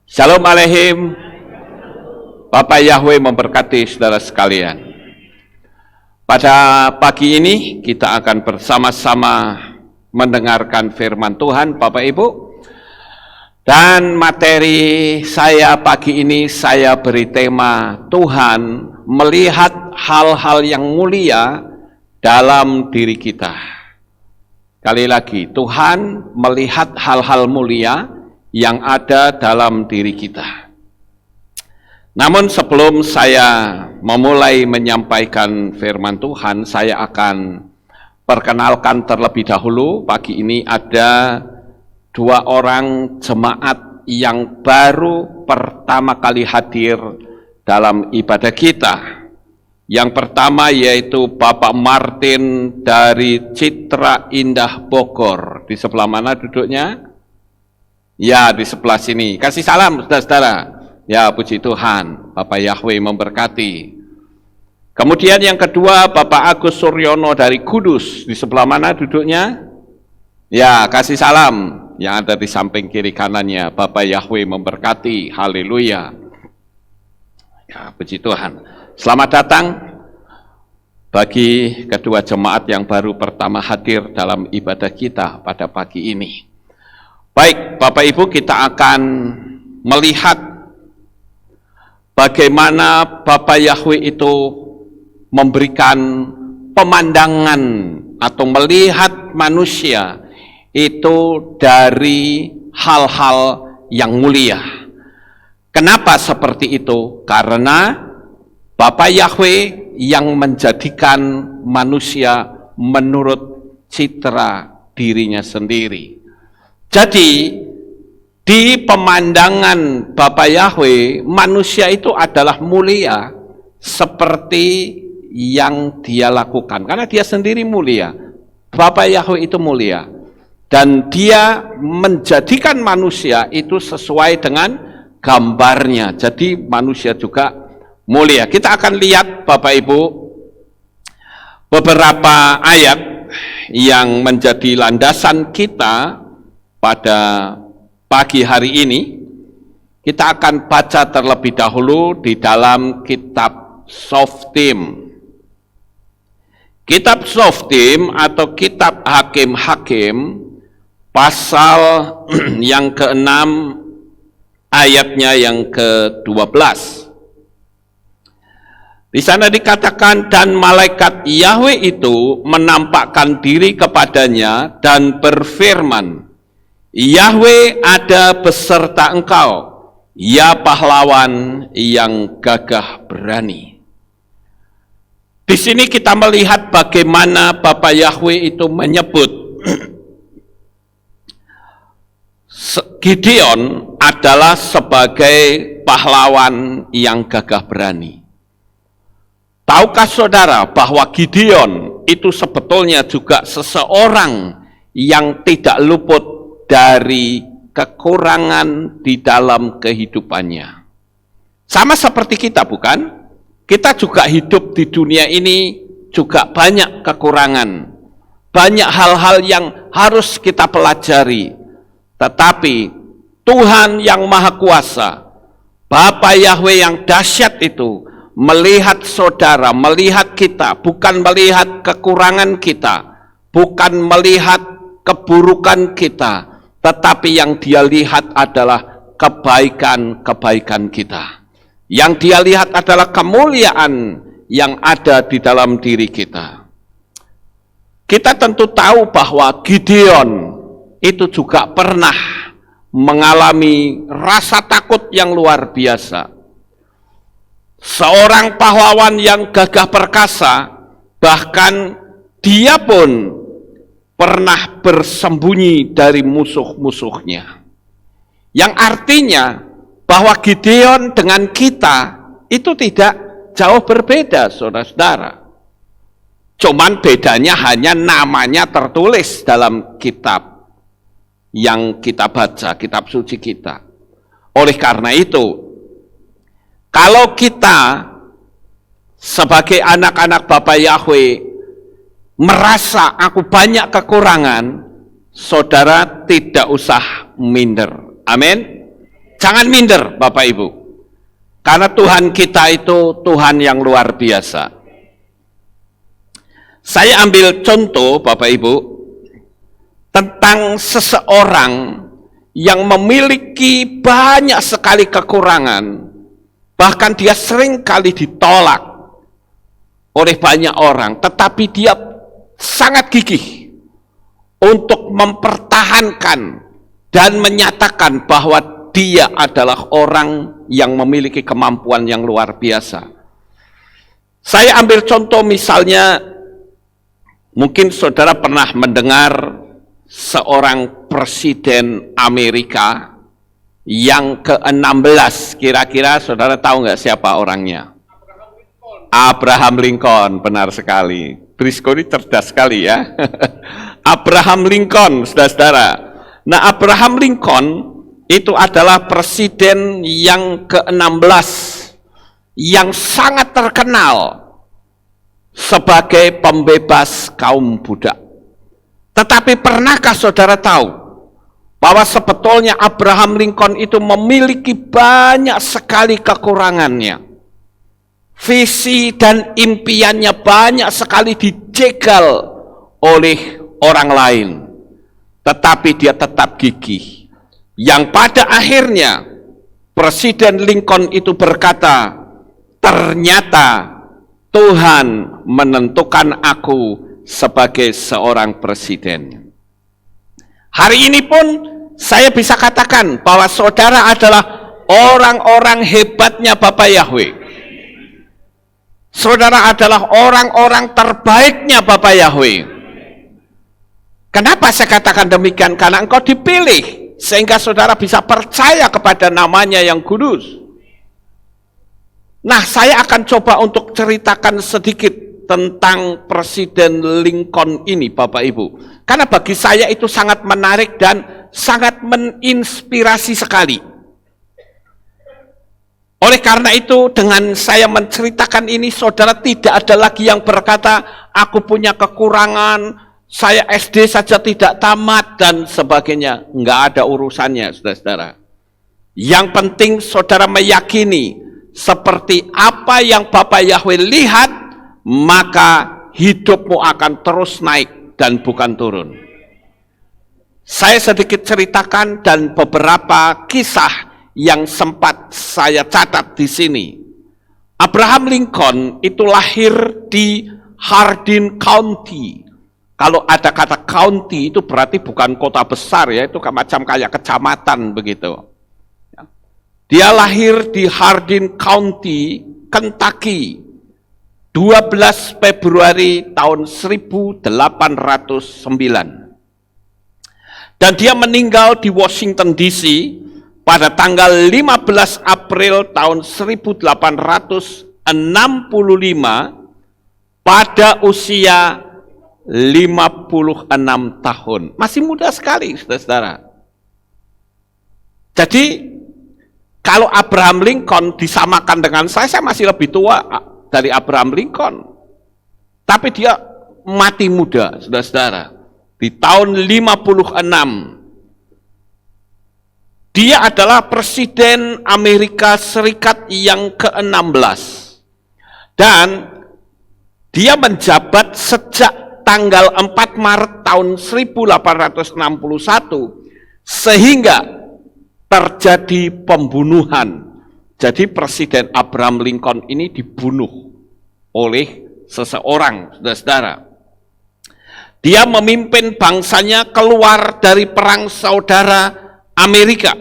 Shalom Aleihim. Bapak Yahweh memberkati saudara sekalian. Pada pagi ini kita akan bersama-sama mendengarkan firman Tuhan, Bapak Ibu. Dan materi saya pagi ini saya beri tema Tuhan melihat hal-hal yang mulia dalam diri kita. Sekali lagi, Tuhan melihat hal-hal mulia yang ada dalam diri kita. Namun sebelum saya memulai menyampaikan firman Tuhan, saya akan perkenalkan terlebih dahulu. Pagi ini ada dua orang jemaat yang baru pertama kali hadir dalam ibadah kita. Yang pertama yaitu Bapak Martin dari Citra Indah Bogor. Di sebelah mana duduknya? Ya, di sebelah sini. Kasih salam saudara-saudara. Ya, puji Tuhan. Bapak Yahweh memberkati. Kemudian yang kedua Bapak Agus Suryono dari Kudus. Di sebelah mana duduknya? Ya, kasih salam. Yang ada di samping kiri kanannya. Bapak Yahweh memberkati. Haleluya. Ya, puji Tuhan. Selamat datang bagi kedua jemaat yang baru pertama hadir dalam ibadah kita pada pagi ini. Baik, Bapak Ibu, kita akan melihat bagaimana Bapak Yahweh itu memberikan pemandangan atau melihat manusia itu dari hal-hal yang mulia. Kenapa seperti itu? Karena Bapak Yahweh yang menjadikan manusia menurut citra dirinya sendiri. Jadi, di pemandangan Bapak Yahweh, manusia itu adalah mulia seperti yang dia lakukan. Karena dia sendiri mulia. Bapak Yahweh itu mulia. Dan dia menjadikan manusia itu sesuai dengan gambarnya. Jadi, manusia juga mulia. Kita akan lihat Bapak Ibu beberapa ayat yang menjadi landasan kita pada pagi hari ini. Kita akan baca terlebih dahulu di dalam kitab Shoftim. Kitab Shoftim atau kitab Hakim-Hakim pasal yang ke-6 ayatnya yang ke-12. Di sana dikatakan, dan malaikat Yahweh itu menampakkan diri kepadanya dan berfirman, Yahweh ada beserta engkau, ya pahlawan yang gagah berani. Di sini kita melihat bagaimana Bapak Yahweh itu menyebut Gideon adalah sebagai pahlawan yang gagah berani. Tahukah saudara bahwa Gideon itu sebetulnya juga seseorang yang tidak luput dari kekurangan di dalam kehidupannya. Sama seperti kita, bukan? Kita juga hidup di dunia ini juga banyak kekurangan. Banyak hal-hal yang harus kita pelajari. Tetapi Tuhan yang Maha Kuasa, Bapa Yahweh yang dahsyat itu, melihat saudara, melihat kita, bukan melihat kekurangan kita, bukan melihat keburukan kita, tetapi yang dia lihat adalah kebaikan-kebaikan kita. Yang dia lihat adalah kemuliaan yang ada di dalam diri kita. Kita tentu tahu bahwa Gideon itu juga pernah mengalami rasa takut yang luar biasa. Seorang pahlawan yang gagah perkasa, bahkan dia pun pernah bersembunyi dari musuh-musuhnya. Yang artinya bahwa Gideon dengan kita itu tidak jauh berbeda, saudara-saudara. Cuman bedanya hanya namanya tertulis dalam kitab yang kita baca, kitab suci kita. Oleh karena itu, kalau kita sebagai anak-anak Bapa Yahweh merasa aku banyak kekurangan, saudara tidak usah minder. Amin. Jangan minder Bapak Ibu. Karena Tuhan kita itu Tuhan yang luar biasa. Saya ambil contoh Bapak Ibu tentang seseorang yang memiliki banyak sekali kekurangan, bahkan dia sering kali ditolak oleh banyak orang, tetapi dia sangat gigih untuk mempertahankan dan menyatakan bahwa dia adalah orang yang memiliki kemampuan yang luar biasa. Saya ambil contoh misalnya, mungkin saudara pernah mendengar seorang presiden Amerika yang ke-16, kira-kira saudara tahu nggak siapa orangnya? Abraham Lincoln, benar sekali. Brisco ini cerdas sekali ya. Abraham Lincoln, saudara-saudara. Nah, Abraham Lincoln itu adalah presiden yang ke-16 yang sangat terkenal sebagai pembebas kaum budak. Tetapi pernahkah saudara tahu bahwa sebetulnya Abraham Lincoln itu memiliki banyak sekali kekurangannya? Visi dan impiannya banyak sekali dijegal oleh orang lain. Tetapi dia tetap gigih. Yang pada akhirnya Presiden Lincoln itu berkata, ternyata Tuhan menentukan aku sebagai seorang presiden. Hari ini pun saya bisa katakan bahwa saudara adalah orang-orang hebatnya Bapa Yahweh. Saudara adalah orang-orang terbaiknya Bapa Yahweh. Kenapa saya katakan demikian? Karena engkau dipilih sehingga saudara bisa percaya kepada namanya yang kudus. Nah, saya akan coba untuk ceritakan sedikit tentang Presiden Lincoln ini Bapak Ibu. Karena bagi saya itu sangat menarik dan sangat menginspirasi sekali. Oleh karena itu dengan saya menceritakan ini, saudara tidak ada lagi yang berkata, aku punya kekurangan, saya SD saja tidak tamat dan sebagainya. Enggak ada urusannya saudara-saudara. Yang penting saudara meyakini seperti apa yang Bapa Yahweh lihat, maka hidupmu akan terus naik dan bukan turun. Saya sedikit ceritakan dan beberapa kisah yang sempat saya catat di sini. Abraham Lincoln itu lahir di Hardin County. Kalau ada kata county itu berarti bukan kota besar ya, itu macam kayak kecamatan begitu. Dia lahir di Hardin County, Kentucky. 12 Februari tahun 1809. Dan dia meninggal di Washington DC pada tanggal 15 April tahun 1865 pada usia 56 tahun. Masih muda sekali, saudara-saudara. Jadi, kalau Abraham Lincoln disamakan dengan saya masih lebih tua dari Abraham Lincoln. Tapi dia mati muda, saudara-saudara. Di tahun 56. Dia adalah Presiden Amerika Serikat yang ke-16. Dan dia menjabat sejak tanggal 4 Maret tahun 1861 sehingga terjadi pembunuhan. Jadi Presiden Abraham Lincoln ini dibunuh oleh seseorang, saudara-saudara. Dia memimpin bangsanya keluar dari perang saudara Amerika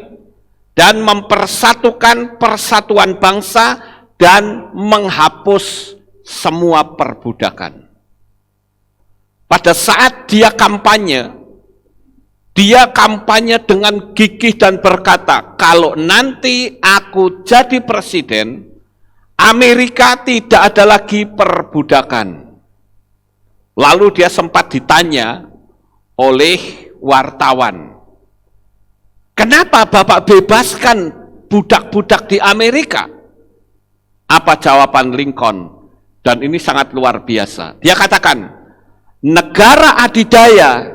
dan mempersatukan persatuan bangsa dan menghapus semua perbudakan. Pada saat dia kampanye dengan gigih dan berkata, kalau nanti aku jadi presiden, Amerika tidak ada lagi perbudakan. Lalu dia sempat ditanya oleh wartawan, kenapa Bapak bebaskan budak-budak di Amerika? Apa jawaban Lincoln? Dan ini sangat luar biasa. Dia katakan, negara adidaya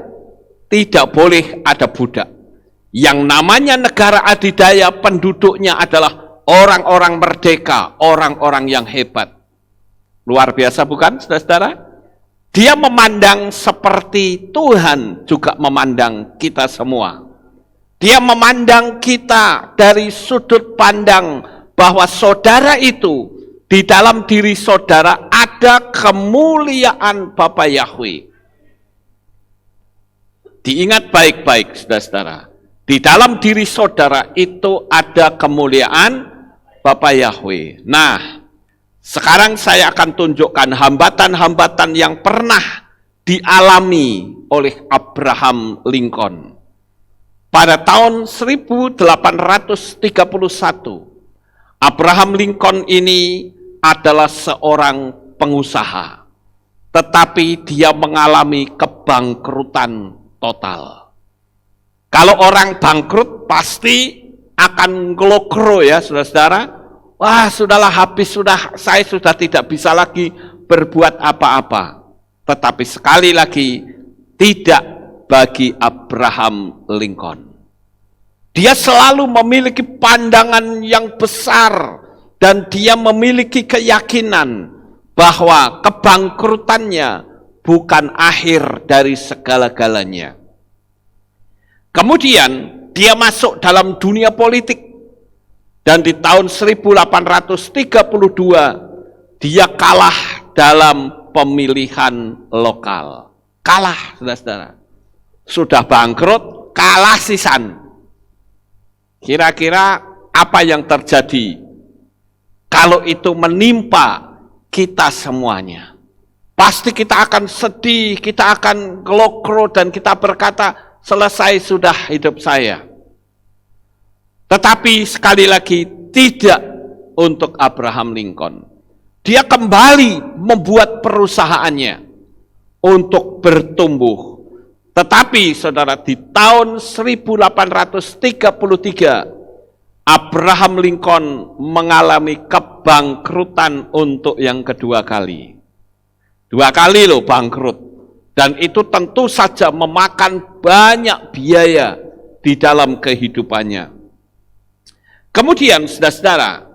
tidak boleh ada budak. Yang namanya negara adidaya penduduknya adalah orang-orang merdeka, orang-orang yang hebat. Luar biasa bukan, saudara-saudara? Dia memandang seperti Tuhan juga memandang kita semua. Dia memandang kita dari sudut pandang bahwa saudara itu, di dalam diri saudara ada kemuliaan Bapa Yahweh. Diingat baik-baik, saudara-saudara. Di dalam diri saudara itu ada kemuliaan Bapa Yahweh. Nah, sekarang saya akan tunjukkan hambatan-hambatan yang pernah dialami oleh Abraham Lincoln. Pada tahun 1831, Abraham Lincoln ini adalah seorang pengusaha, tetapi dia mengalami kebangkrutan total. Kalau orang bangkrut pasti akan ngelokro ya saudara-saudara. Wah sudahlah habis, saya sudah tidak bisa lagi berbuat apa-apa. Tetapi sekali lagi tidak bagi Abraham Lincoln. Dia selalu memiliki pandangan yang besar dan dia memiliki keyakinan bahwa kebangkrutannya bukan akhir dari segala-galanya. Kemudian dia masuk dalam dunia politik dan di tahun 1832 dia kalah dalam pemilihan lokal. Kalah, saudara-saudara. Sudah bangkrut, kalah sisan. Kira-kira apa yang terjadi kalau itu menimpa kita semuanya? Pasti kita akan sedih, kita akan ngelokro dan kita berkata, selesai sudah hidup saya. Tetapi sekali lagi tidak untuk Abraham Lincoln. Dia kembali membuat perusahaannya untuk bertumbuh. Tetapi saudara, di tahun 1833 Abraham Lincoln mengalami kebangkrutan untuk yang kedua kali. 2 kali loh bangkrut. Dan itu tentu saja memakan banyak biaya di dalam kehidupannya. Kemudian, saudara-saudara,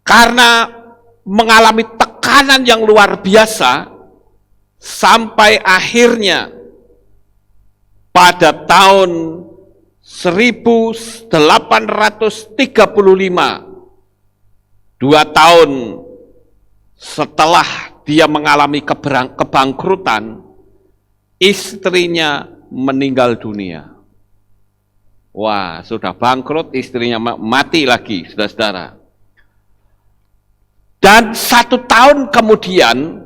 karena mengalami tekanan yang luar biasa, sampai akhirnya pada tahun 1835, 2 tahun setelah dia mengalami kebangkrutan, istrinya meninggal dunia. Wah, sudah bangkrut, istrinya mati lagi, saudara-saudara. Dan 1 tahun kemudian,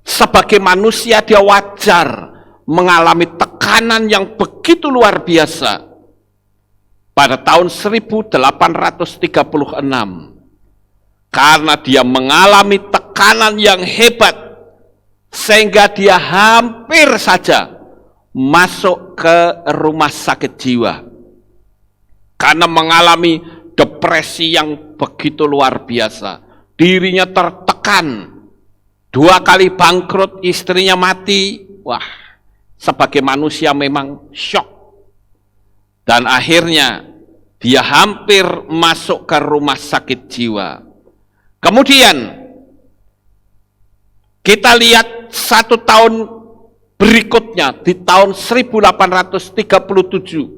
sebagai manusia dia wajar mengalami tekanan yang begitu luar biasa. Pada tahun 1836, karena dia mengalami tekanan yang hebat, sehingga dia hampir saja masuk ke rumah sakit jiwa. Karena mengalami depresi yang begitu luar biasa. Dirinya tertekan. 2 kali bangkrut, istrinya mati. Wah, sebagai manusia memang syok. Dan akhirnya dia hampir masuk ke rumah sakit jiwa. Kemudian kita lihat 1 tahun berikutnya, di tahun 1837,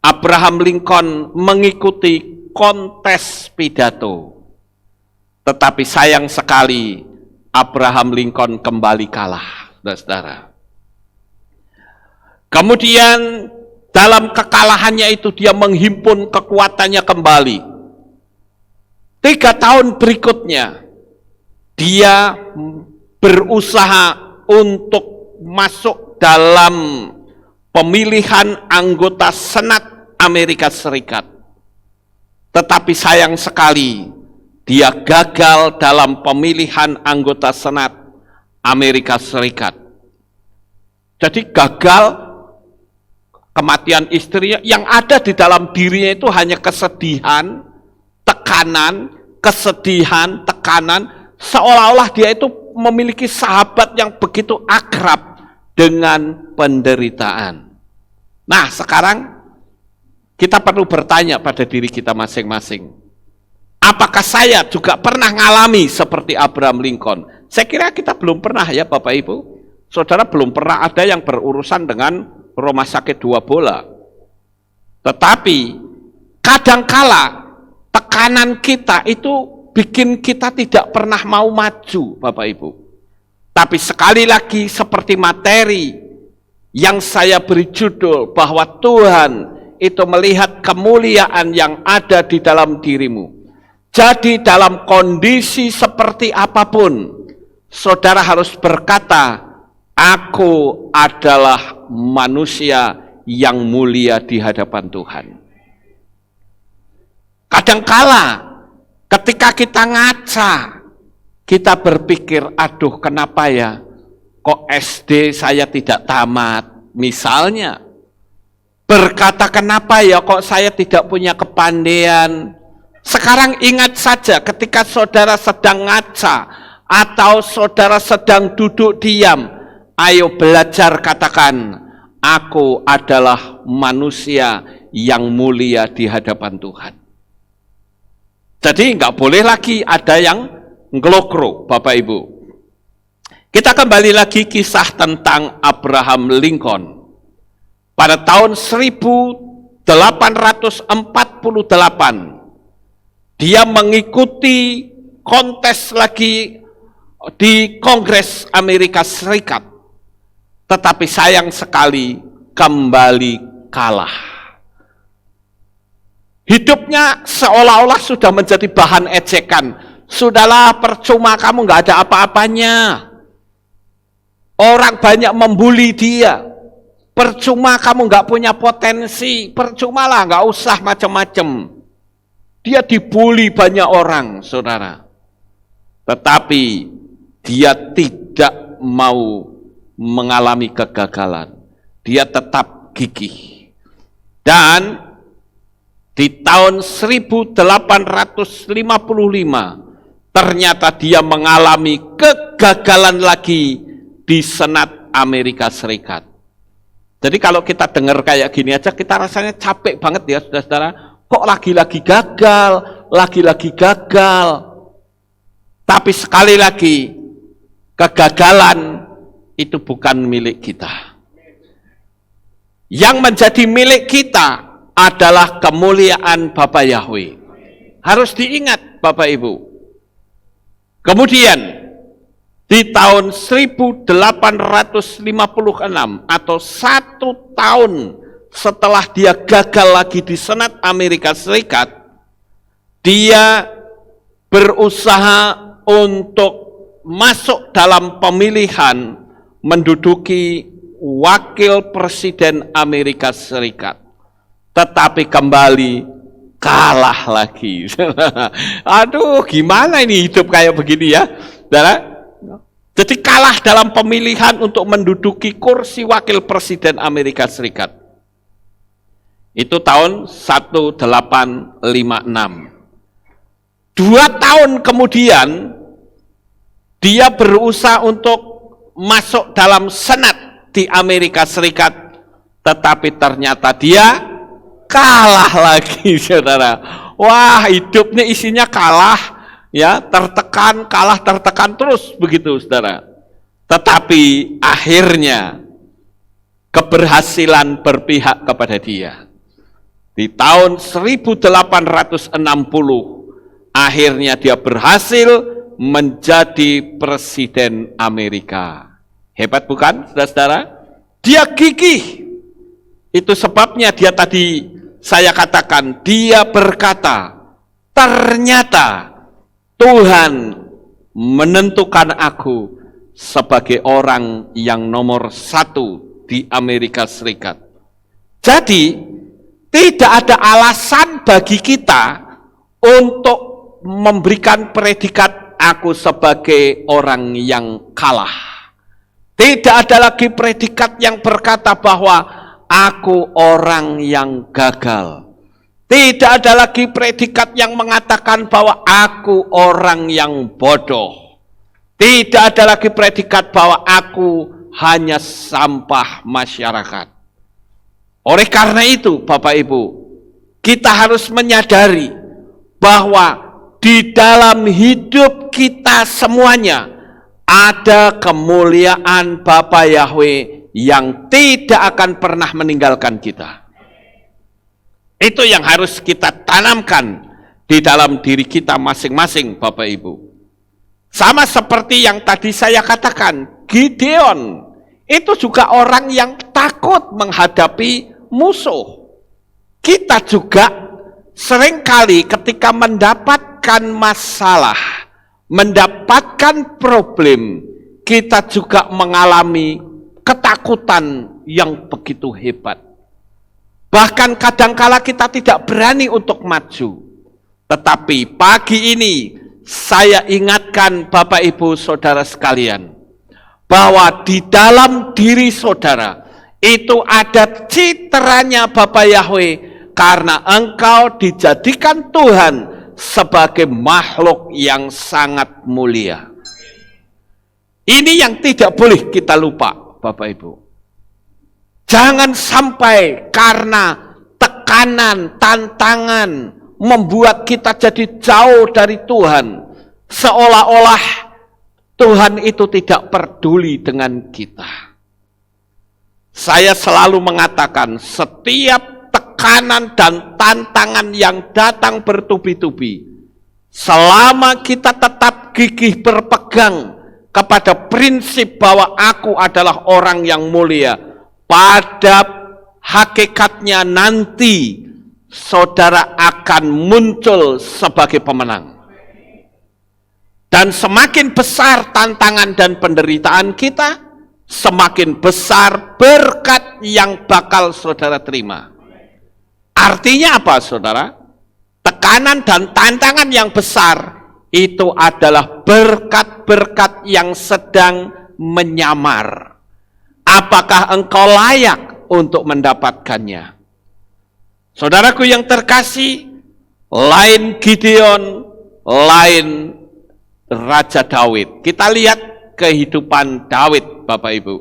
Abraham Lincoln mengikuti kontes pidato. Tetapi sayang sekali, Abraham Lincoln kembali kalah, saudara. Kemudian dalam kekalahannya itu dia menghimpun kekuatannya kembali. 3 tahun berikutnya, dia berusaha untuk masuk dalam pemilihan anggota Senat Amerika Serikat. Tetapi sayang sekali, dia gagal dalam pemilihan anggota Senat Amerika Serikat. Jadi gagal, kematian istrinya, yang ada di dalam dirinya itu hanya kesedihan, tekanan, seolah-olah dia itu memiliki sahabat yang begitu akrab dengan penderitaan. Nah, sekarang kita perlu bertanya pada diri kita masing-masing. Apakah saya juga pernah ngalami seperti Abraham Lincoln? Saya kira kita belum pernah ya Bapak Ibu. Saudara belum pernah ada yang berurusan dengan rumah sakit 2 bola. Tetapi kadangkala tekanan kita itu bikin kita tidak pernah mau maju Bapak Ibu. Tapi sekali lagi seperti materi yang saya beri judul bahwa Tuhan itu melihat kemuliaan yang ada di dalam dirimu. Jadi dalam kondisi seperti apapun, saudara harus berkata, aku adalah manusia yang mulia di hadapan Tuhan. Kadangkala ketika kita ngaca, kita berpikir, aduh kenapa ya, kok SD saya tidak tamat, misalnya. Berkata kenapa ya kok saya tidak punya kepandaian. Sekarang ingat saja ketika saudara sedang ngaca atau saudara sedang duduk diam, ayo belajar katakan, aku adalah manusia yang mulia di hadapan Tuhan. Jadi nggak boleh lagi ada yang ngelokro, Bapak Ibu. Kita kembali lagi kisah tentang Abraham Lincoln. Pada tahun 1848, dia mengikuti kontes lagi di Kongres Amerika Serikat. Tetapi sayang sekali kembali kalah. Hidupnya seolah-olah sudah menjadi bahan ejekan. Sudahlah, percuma, kamu nggak ada apa-apanya. Orang banyak membuli dia. Percuma kamu nggak punya potensi. Percuma lah, nggak usah macam-macam. Dia dibuli banyak orang, saudara. Tetapi dia tidak mau mengalami kegagalan. Dia tetap gigih. Dan di tahun 1855, ternyata dia mengalami kegagalan lagi di Senat Amerika Serikat. Jadi kalau kita dengar kayak gini aja, kita rasanya capek banget ya, saudara-saudara. Kok lagi-lagi gagal, lagi-lagi gagal. Tapi sekali lagi, kegagalan itu bukan milik kita. Yang menjadi milik kita adalah kemuliaan Bapa Yahweh. Harus diingat Bapak Ibu. Kemudian, di tahun 1856 atau 1 tahun setelah dia gagal lagi di Senat Amerika Serikat, dia berusaha untuk masuk dalam pemilihan menduduki wakil presiden Amerika Serikat. Tetapi kembali kalah lagi. Aduh, gimana ini hidup kayak begini ya? Jadi kalah dalam pemilihan untuk menduduki kursi wakil presiden Amerika Serikat. Itu tahun 1856. 2 tahun kemudian, dia berusaha untuk masuk dalam Senat di Amerika Serikat, tetapi ternyata dia kalah lagi, saudara. Wah, hidupnya isinya kalah, ya, tertekan, kalah, tertekan terus begitu, saudara. Tetapi akhirnya keberhasilan berpihak kepada dia. Di tahun 1860, akhirnya dia berhasil menjadi presiden Amerika. Hebat bukan, saudara-saudara? Dia gigih. Itu sebabnya dia tadi saya katakan, dia berkata, ternyata Tuhan menentukan aku sebagai orang yang nomor 1 di Amerika Serikat. Jadi, tidak ada alasan bagi kita untuk memberikan predikat aku sebagai orang yang kalah. Tidak ada lagi predikat yang berkata bahwa aku orang yang gagal. Tidak ada lagi predikat yang mengatakan bahwa aku orang yang bodoh. Tidak ada lagi predikat bahwa aku hanya sampah masyarakat. Oleh karena itu, Bapak Ibu, kita harus menyadari bahwa di dalam hidup kita semuanya ada kemuliaan Bapa Yahweh yang tidak akan pernah meninggalkan kita. Itu yang harus kita tanamkan di dalam diri kita masing-masing, Bapak Ibu. Sama seperti yang tadi saya katakan, Gideon itu juga orang yang takut menghadapi musuh. Kita juga seringkali ketika mendapatkan masalah, mendapatkan problem, kita juga mengalami ketakutan yang begitu hebat. Bahkan kadangkala kita tidak berani untuk maju. Tetapi pagi ini saya ingatkan Bapak Ibu Saudara sekalian, bahwa di dalam diri saudara itu ada citranya Bapa Yahweh, karena engkau dijadikan Tuhan sebagai makhluk yang sangat mulia. Ini yang tidak boleh kita lupa, Bapak Ibu. Jangan sampai karena tekanan, tantangan membuat kita jadi jauh dari Tuhan, seolah-olah Tuhan itu tidak peduli dengan kita. Saya selalu mengatakan, setiap tekanan dan tantangan yang datang bertubi-tubi, selama kita tetap gigih berpegang kepada prinsip bahwa aku adalah orang yang mulia, pada hakikatnya nanti saudara akan muncul sebagai pemenang. Dan semakin besar tantangan dan penderitaan kita, semakin besar berkat yang bakal saudara terima. Artinya apa, saudara? Tekanan dan tantangan yang besar itu adalah berkat-berkat yang sedang menyamar. Apakah engkau layak untuk mendapatkannya? Saudaraku yang terkasih, lain Gideon, lain Raja Daud. Kita lihat kehidupan Daud, Bapak Ibu.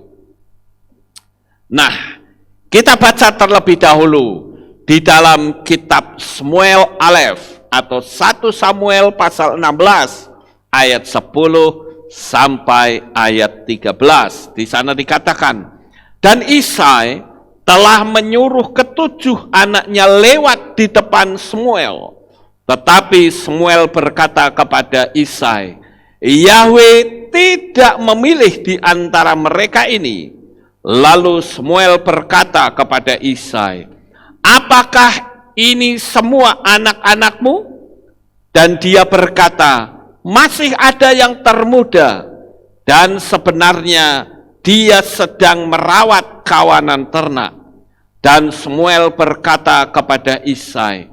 Nah, kita baca terlebih dahulu di dalam kitab Samuel Alef atau 1 Samuel pasal 16 ayat 10 sampai ayat 13. Di sana dikatakan, dan Isai telah menyuruh ketujuh anaknya lewat di depan Samuel. Tetapi Samuel berkata kepada Isai, Yahweh tidak memilih di antara mereka ini. Lalu Samuel berkata kepada Isai, apakah ini semua anak-anakmu? Dan dia berkata, masih ada yang termuda, dan sebenarnya dia sedang merawat kawanan ternak. Dan Samuel berkata kepada Isai,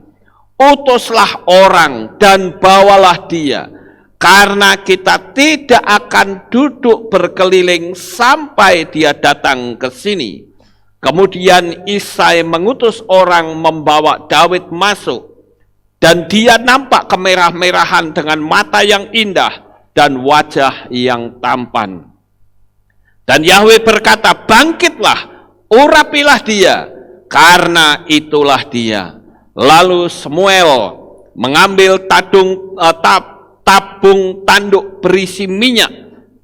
utuslah orang dan bawalah dia, karena kita tidak akan duduk berkeliling sampai dia datang ke sini. Kemudian Isai mengutus orang membawa Daud masuk, dan dia nampak kemerah-merahan dengan mata yang indah dan wajah yang tampan. Dan Yahweh berkata, bangkitlah, urapilah dia, karena itulah dia. Lalu Samuel mengambil tabung tanduk berisi minyak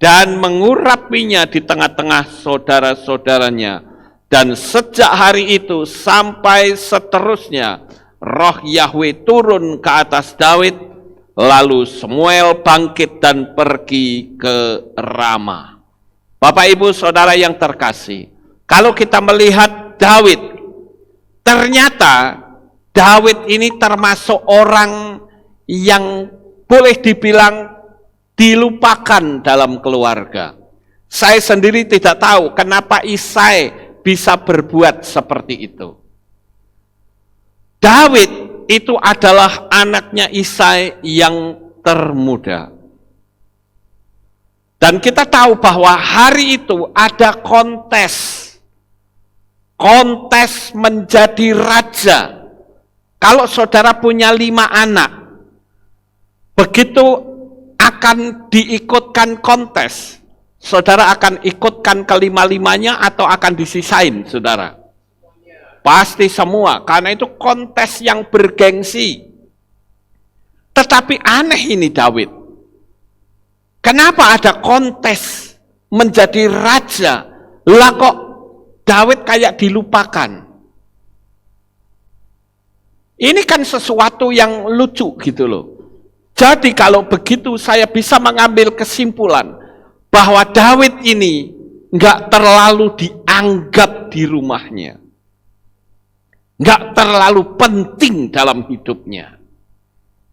dan mengurapinya di tengah-tengah saudara-saudaranya. Dan sejak hari itu sampai seterusnya, roh Yahweh turun ke atas Daud. Lalu Samuel bangkit dan pergi ke Rama. Bapak Ibu Saudara yang terkasih, kalau kita melihat Daud, ternyata Daud ini termasuk orang yang boleh dibilang dilupakan dalam keluarga. Saya sendiri tidak tahu kenapa Isai bisa berbuat seperti itu. Daud itu adalah anaknya Isai yang termuda. Dan kita tahu bahwa hari itu ada kontes menjadi raja. Kalau saudara punya 5 anak, begitu akan diikutkan kontes, saudara akan ikutkan kelima-limanya atau akan disisain, saudara? Pasti semua, karena itu kontes yang bergengsi. Tetapi aneh ini Daud. Kenapa ada kontes menjadi raja? Lah kok Daud kayak dilupakan? Ini kan sesuatu yang lucu gitu loh. Jadi kalau begitu saya bisa mengambil kesimpulan bahwa Daud ini nggak terlalu dianggap di rumahnya. Nggak terlalu penting dalam hidupnya.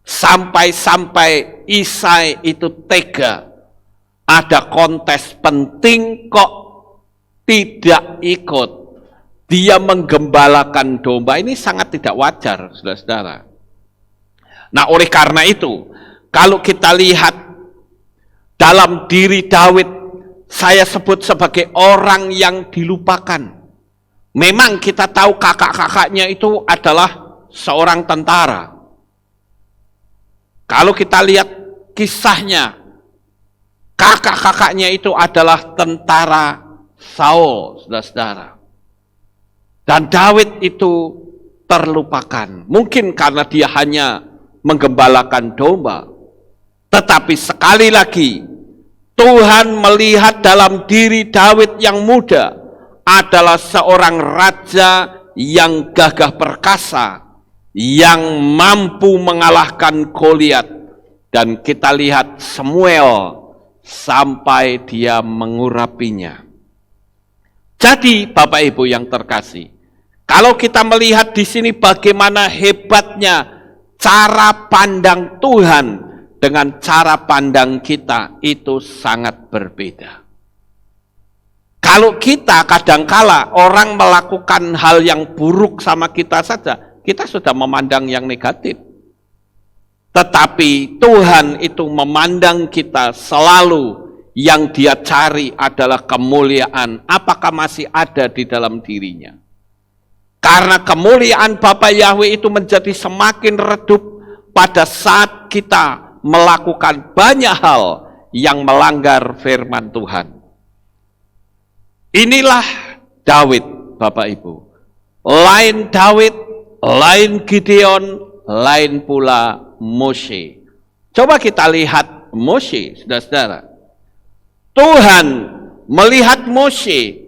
Sampai-sampai Isai itu tega. Ada kontes penting kok tidak ikut. Dia menggembalakan domba. Ini sangat tidak wajar, saudara-saudara. Nah, oleh karena itu, kalau kita lihat dalam diri Daud, saya sebut sebagai orang yang dilupakan. Memang kita tahu kakak-kakaknya itu adalah seorang tentara. Kalau kita lihat kisahnya, kakak-kakaknya itu adalah tentara Saul, saudara-saudara. Dan Daud itu terlupakan. Mungkin karena dia hanya menggembalakan domba. Tetapi sekali lagi, Tuhan melihat dalam diri Daud yang muda adalah seorang raja yang gagah perkasa, yang mampu mengalahkan Goliat. Dan kita lihat Samuel sampai dia mengurapinya. Jadi Bapak Ibu yang terkasih, kalau kita melihat di sini bagaimana hebatnya cara pandang Tuhan dengan cara pandang kita itu sangat berbeda. Kalau kita kadangkala orang melakukan hal yang buruk sama kita saja, kita sudah memandang yang negatif. Tetapi Tuhan itu memandang kita selalu yang dia cari adalah kemuliaan. Apakah masih ada di dalam dirinya? Karena kemuliaan Bapa Yahweh itu menjadi semakin redup pada saat kita melakukan banyak hal yang melanggar firman Tuhan. Inilah Daud, Bapak Ibu. Lain Daud, lain Gideon, lain pula Mose. Coba kita lihat Mose, saudara-saudara. Tuhan melihat Mose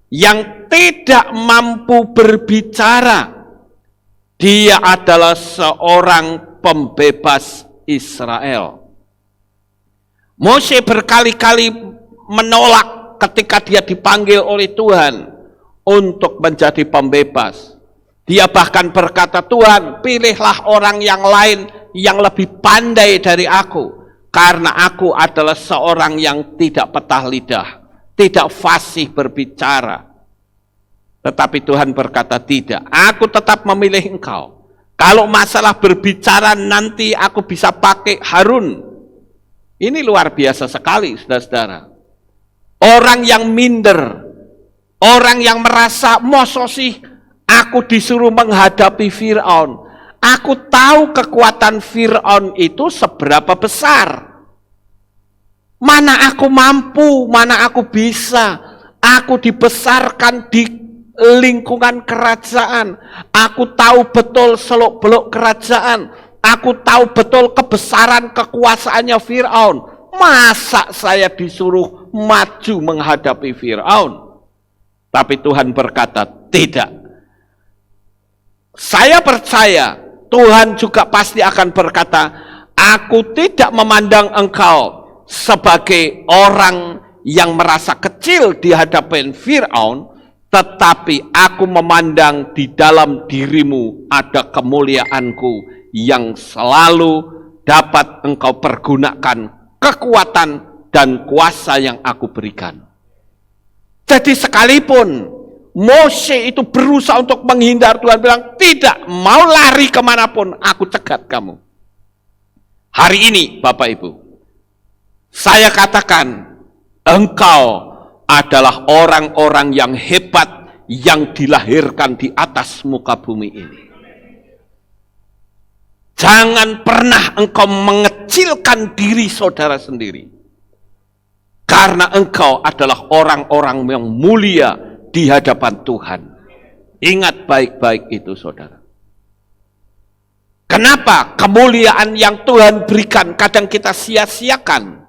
yang tidak mampu berbicara. Dia adalah seorang pembebas Israel. Mose berkali-kali menolak ketika dia dipanggil oleh Tuhan untuk menjadi pembebas. Dia bahkan berkata, Tuhan, pilihlah orang yang lain yang lebih pandai dari aku. Karena aku adalah seorang yang tidak petah lidah, tidak fasih berbicara. Tetapi Tuhan berkata, tidak, aku tetap memilih engkau. Kalau masalah berbicara nanti aku bisa pakai Harun. Ini luar biasa sekali, saudara-saudara. Orang yang minder, orang yang merasa, masa sih aku disuruh menghadapi Fir'aun. Aku tahu kekuatan Fir'aun itu seberapa besar. Mana aku mampu, mana aku bisa. Aku dibesarkan di lingkungan kerajaan. Aku tahu betul seluk-beluk kerajaan. Aku tahu betul kebesaran kekuasaannya Fir'aun. Masa saya disuruh maju menghadapi Fir'aun? Tapi Tuhan berkata, tidak. Saya percaya Tuhan juga pasti akan berkata, aku tidak memandang engkau sebagai orang yang merasa kecil di hadapan Fir'aun, tetapi aku memandang di dalam dirimu ada kemuliaanku yang selalu dapat engkau pergunakan kekuatan dan kuasa yang aku berikan. Jadi sekalipun Mose itu berusaha untuk menghindar, Tuhan bilang, tidak, mau lari kemanapun, aku cegat kamu. Hari ini, Bapak Ibu, saya katakan, engkau adalah orang-orang yang hebat yang dilahirkan di atas muka bumi ini. Jangan pernah engkau mengecilkan diri saudara sendiri. Karena engkau adalah orang-orang yang mulia di hadapan Tuhan. Ingat baik-baik itu, saudara. Kenapa kemuliaan yang Tuhan berikan kadang kita sia-siakan?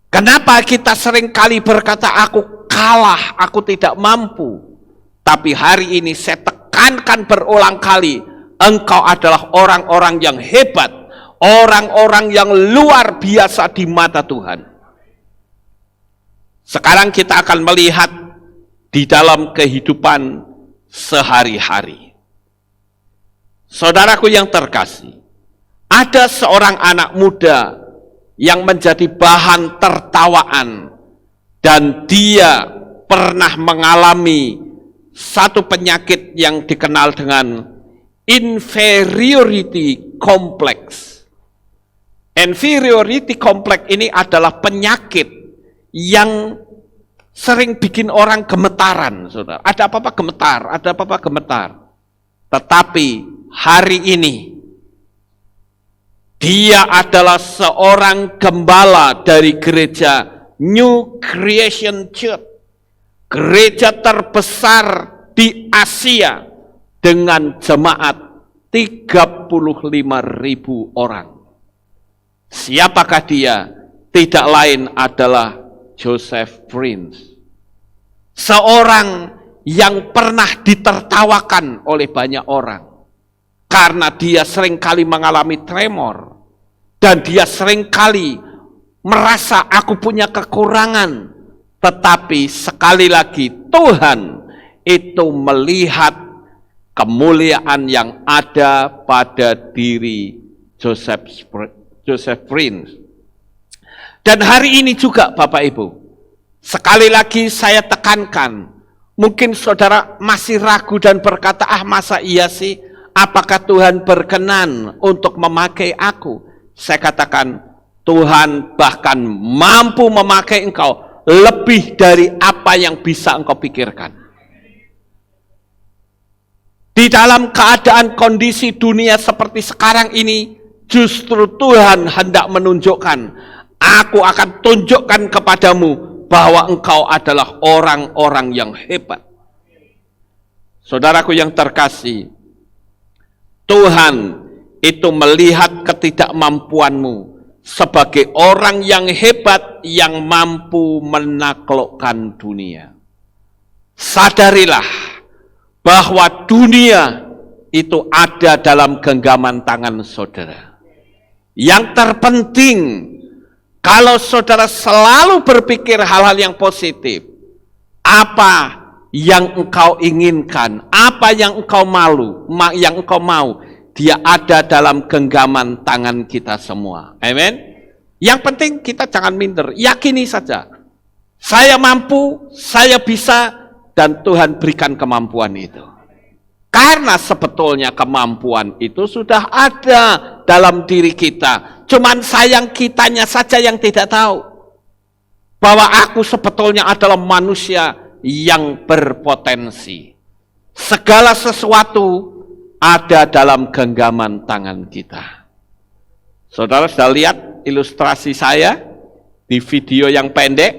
Kenapa kita sering kali berkata, aku kalah, aku tidak mampu. Tapi hari ini saya tekankan berulang kali, engkau adalah orang-orang yang hebat, orang-orang yang luar biasa di mata Tuhan. Sekarang kita akan melihat di dalam kehidupan sehari-hari. Saudaraku yang terkasih, ada seorang anak muda yang menjadi bahan tertawaan dan dia pernah mengalami satu penyakit yang dikenal dengan inferiority complex. Inferiority complex ini adalah penyakit yang sering bikin orang gemetaran, saudara. Ada apa-apa gemetar, ada apa-apa gemetar. Tetapi hari ini dia adalah seorang gembala dari gereja New Creation Church, gereja terbesar di Asia dengan jemaat 35.000 orang. Siapakah dia? Tidak lain adalah Joseph Prince. Seorang yang pernah ditertawakan oleh banyak orang. Karena dia seringkali mengalami tremor. Dan dia seringkali merasa aku punya kekurangan. Tetapi sekali lagi Tuhan itu melihat kemuliaan yang ada pada diri Joseph Prince. Dan hari ini juga Bapak Ibu, sekali lagi saya tekankan, mungkin saudara masih ragu dan berkata, masa iya sih? Apakah Tuhan berkenan untuk memakai aku? Saya katakan, Tuhan bahkan mampu memakai engkau lebih dari apa yang bisa engkau pikirkan. Di dalam keadaan kondisi dunia seperti sekarang ini, justru Tuhan hendak menunjukkan, aku akan tunjukkan kepadamu bahwa engkau adalah orang-orang yang hebat. Saudaraku yang terkasih, Tuhan itu melihat ketidakmampuanmu sebagai orang yang hebat yang mampu menaklukkan dunia. Sadarilah bahwa dunia itu ada dalam genggaman tangan saudara. Yang terpenting, kalau saudara selalu berpikir hal-hal yang positif, apa yang engkau inginkan, apa yang engkau mau, dia ada dalam genggaman tangan kita semua. Amin. Yang penting kita jangan minder, yakini saja. Saya mampu, saya bisa, dan Tuhan berikan kemampuan itu. Karena sebetulnya kemampuan itu sudah ada dalam diri kita. Cuman sayang kitanya saja yang tidak tahu bahwa aku sebetulnya adalah manusia yang berpotensi. Segala sesuatu ada dalam genggaman tangan kita. Saudara sudah lihat ilustrasi saya di video yang pendek,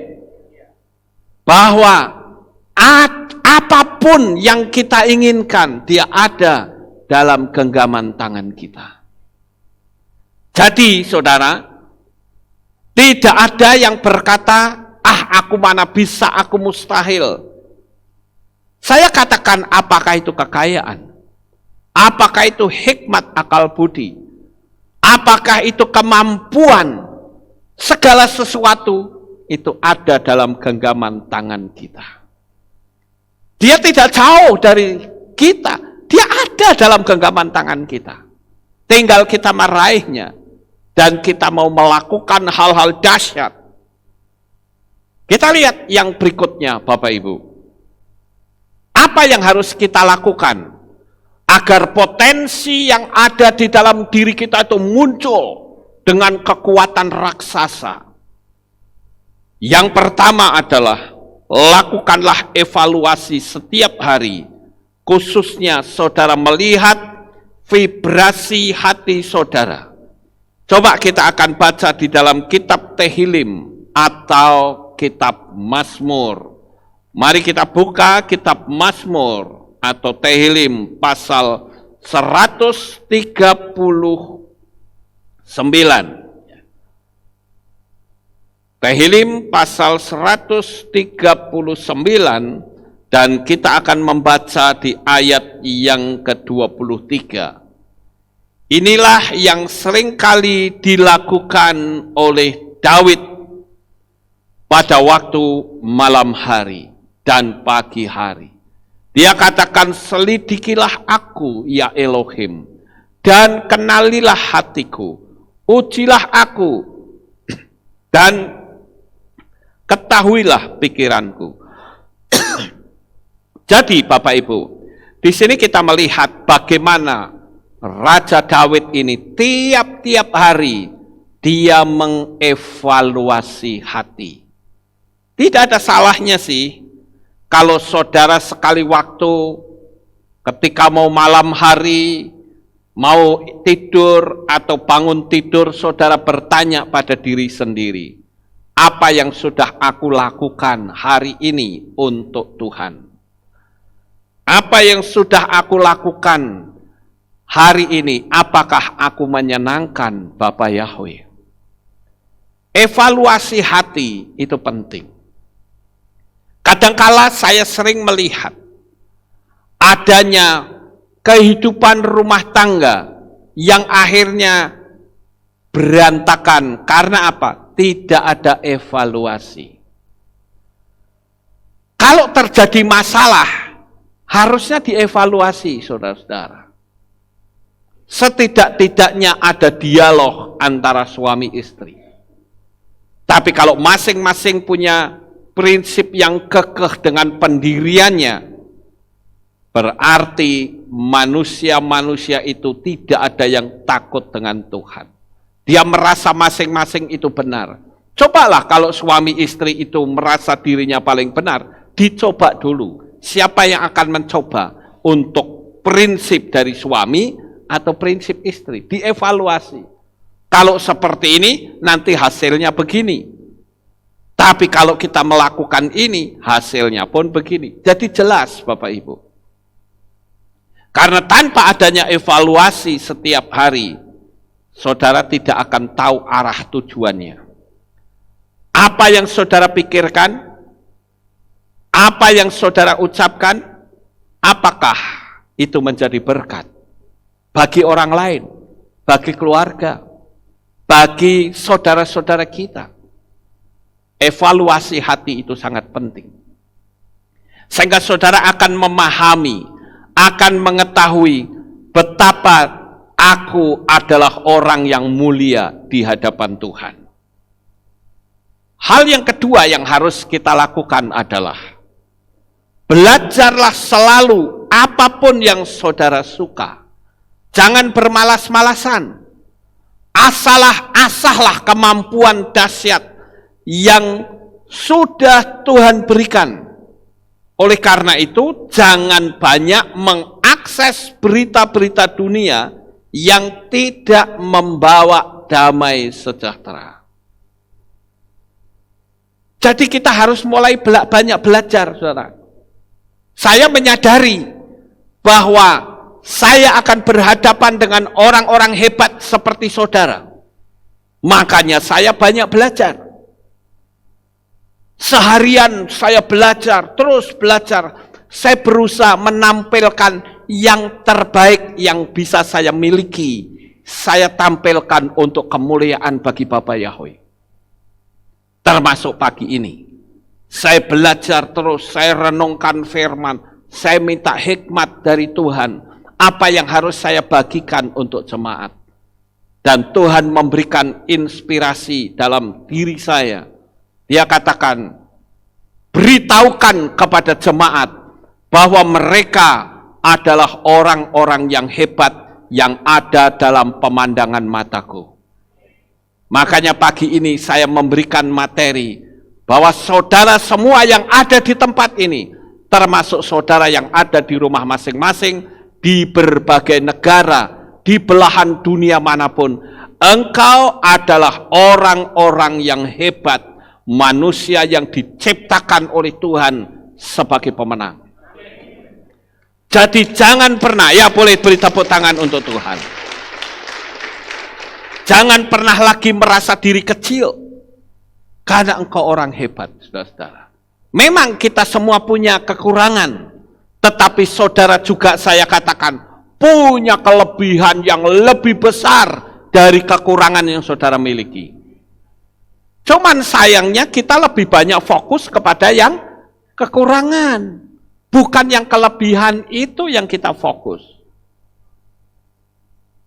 bahwa apapun yang kita inginkan, dia ada dalam genggaman tangan kita. Jadi saudara, tidak ada yang berkata, aku mana bisa, aku mustahil. Saya katakan, apakah itu kekayaan? Apakah itu hikmat akal budi? Apakah itu kemampuan? Segala sesuatu itu ada dalam genggaman tangan kita. Dia tidak jauh dari kita. Dia ada dalam genggaman tangan kita. Tinggal kita meraihnya. Dan kita mau melakukan hal-hal dahsyat. Kita lihat yang berikutnya, Bapak Ibu. Apa yang harus kita lakukan agar potensi yang ada di dalam diri kita itu muncul dengan kekuatan raksasa? Yang pertama adalah lakukanlah evaluasi setiap hari, khususnya saudara melihat vibrasi hati saudara. Coba kita akan baca di dalam kitab Tehillim atau kitab Mazmur. Mari kita buka kitab Mazmur. atau Tehillim pasal 139. Tehillim pasal 139 dan kita akan membaca di ayat yang ke-23. Inilah yang seringkali dilakukan oleh Daud pada waktu malam hari dan pagi hari. Dia katakan, selidikilah aku ya Elohim, dan kenalilah hatiku, ujilah aku, dan ketahuilah pikiranku. Jadi Bapak Ibu, di sini kita melihat bagaimana Raja Daud ini tiap-tiap hari dia mengevaluasi hati. Tidak ada salahnya sih kalau saudara sekali waktu ketika mau malam hari, mau tidur atau bangun tidur, saudara bertanya pada diri sendiri, apa yang sudah aku lakukan hari ini untuk Tuhan? Apa yang sudah aku lakukan hari ini? Apakah aku menyenangkan Bapa Yahweh? Evaluasi hati itu penting. Kadangkala saya sering melihat adanya kehidupan rumah tangga yang akhirnya berantakan. Karena apa? Tidak ada evaluasi. Kalau terjadi masalah, harusnya dievaluasi, saudara-saudara. Setidak-tidaknya ada dialog antara suami istri. Tapi kalau masing-masing punya prinsip yang kekeh dengan pendiriannya, berarti manusia-manusia itu tidak ada yang takut dengan Tuhan. Dia merasa masing-masing itu benar. Cobalah kalau suami istri itu merasa dirinya paling benar, dicoba dulu. Siapa yang akan mencoba untuk prinsip dari suami atau prinsip istri? Dievaluasi. Kalau seperti ini, nanti hasilnya begini. Tapi kalau kita melakukan ini, hasilnya pun begini. Jadi jelas Bapak Ibu. Karena tanpa adanya evaluasi setiap hari, saudara tidak akan tahu arah tujuannya. Apa yang saudara pikirkan? Apa yang saudara ucapkan, apakah itu menjadi berkat bagi orang lain, bagi keluarga, bagi saudara-saudara kita? Evaluasi hati itu sangat penting. Sehingga saudara akan memahami, akan mengetahui betapa aku adalah orang yang mulia di hadapan Tuhan. Hal yang kedua yang harus kita lakukan adalah belajarlah selalu apapun yang saudara suka. Jangan bermalas-malasan. Asahlah kemampuan dahsyat yang sudah Tuhan berikan. Oleh karena itu, jangan banyak mengakses berita-berita dunia yang tidak membawa damai sejahtera. Jadi kita harus mulai banyak belajar, saudara. Saya menyadari bahwa saya akan berhadapan dengan orang-orang hebat seperti saudara. Makanya saya banyak belajar. Seharian saya belajar, terus belajar. Saya berusaha menampilkan yang terbaik yang bisa saya miliki. Saya tampilkan untuk kemuliaan bagi Bapa Yahweh. Termasuk pagi ini. Saya belajar terus, saya renungkan firman, saya minta hikmat dari Tuhan. Apa yang harus saya bagikan untuk jemaat. Dan Tuhan memberikan inspirasi dalam diri saya. Dia katakan, beritahukan kepada jemaat bahwa mereka adalah orang-orang yang hebat yang ada dalam pemandangan mataku. Makanya pagi ini saya memberikan materi bahwa saudara semua yang ada di tempat ini, termasuk saudara yang ada di rumah masing-masing, di berbagai negara, di belahan dunia manapun, engkau adalah orang-orang yang hebat, manusia yang diciptakan oleh Tuhan sebagai pemenang. Jadi jangan pernah, ya boleh beri tepuk tangan untuk Tuhan. Jangan pernah lagi merasa diri kecil, karena engkau orang hebat, saudara-saudara. Memang kita semua punya kekurangan, tetapi saudara juga saya katakan, punya kelebihan yang lebih besar dari kekurangan yang saudara miliki. Cuman sayangnya kita lebih banyak fokus kepada yang kekurangan. Bukan yang kelebihan itu yang kita fokus.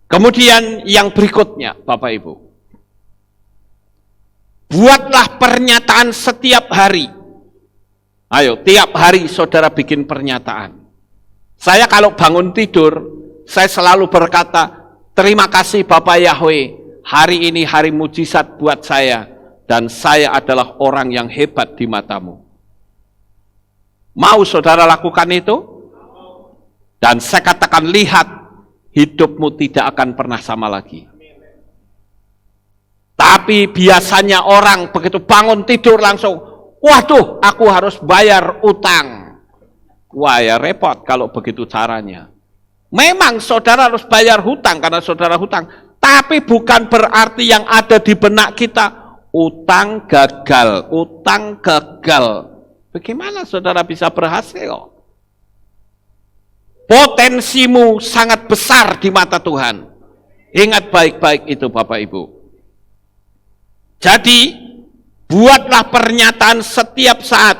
Kemudian yang berikutnya, Bapak Ibu. Buatlah pernyataan setiap hari. Ayo, tiap hari saudara bikin pernyataan. Saya kalau bangun tidur, saya selalu berkata, terima kasih Bapak Yahweh, hari ini hari mujizat buat saya, dan saya adalah orang yang hebat di matamu. Mau saudara lakukan itu? Dan saya katakan, lihat, hidupmu tidak akan pernah sama lagi. Tapi biasanya orang begitu bangun tidur langsung, waduh, aku harus bayar utang. Wah, ya repot kalau begitu caranya. Memang saudara harus bayar hutang karena saudara hutang. Tapi bukan berarti yang ada di benak kita, utang gagal, utang gagal. Bagaimana saudara bisa berhasil? Potensimu sangat besar di mata Tuhan. Ingat baik-baik itu Bapak Ibu. Jadi, buatlah pernyataan setiap saat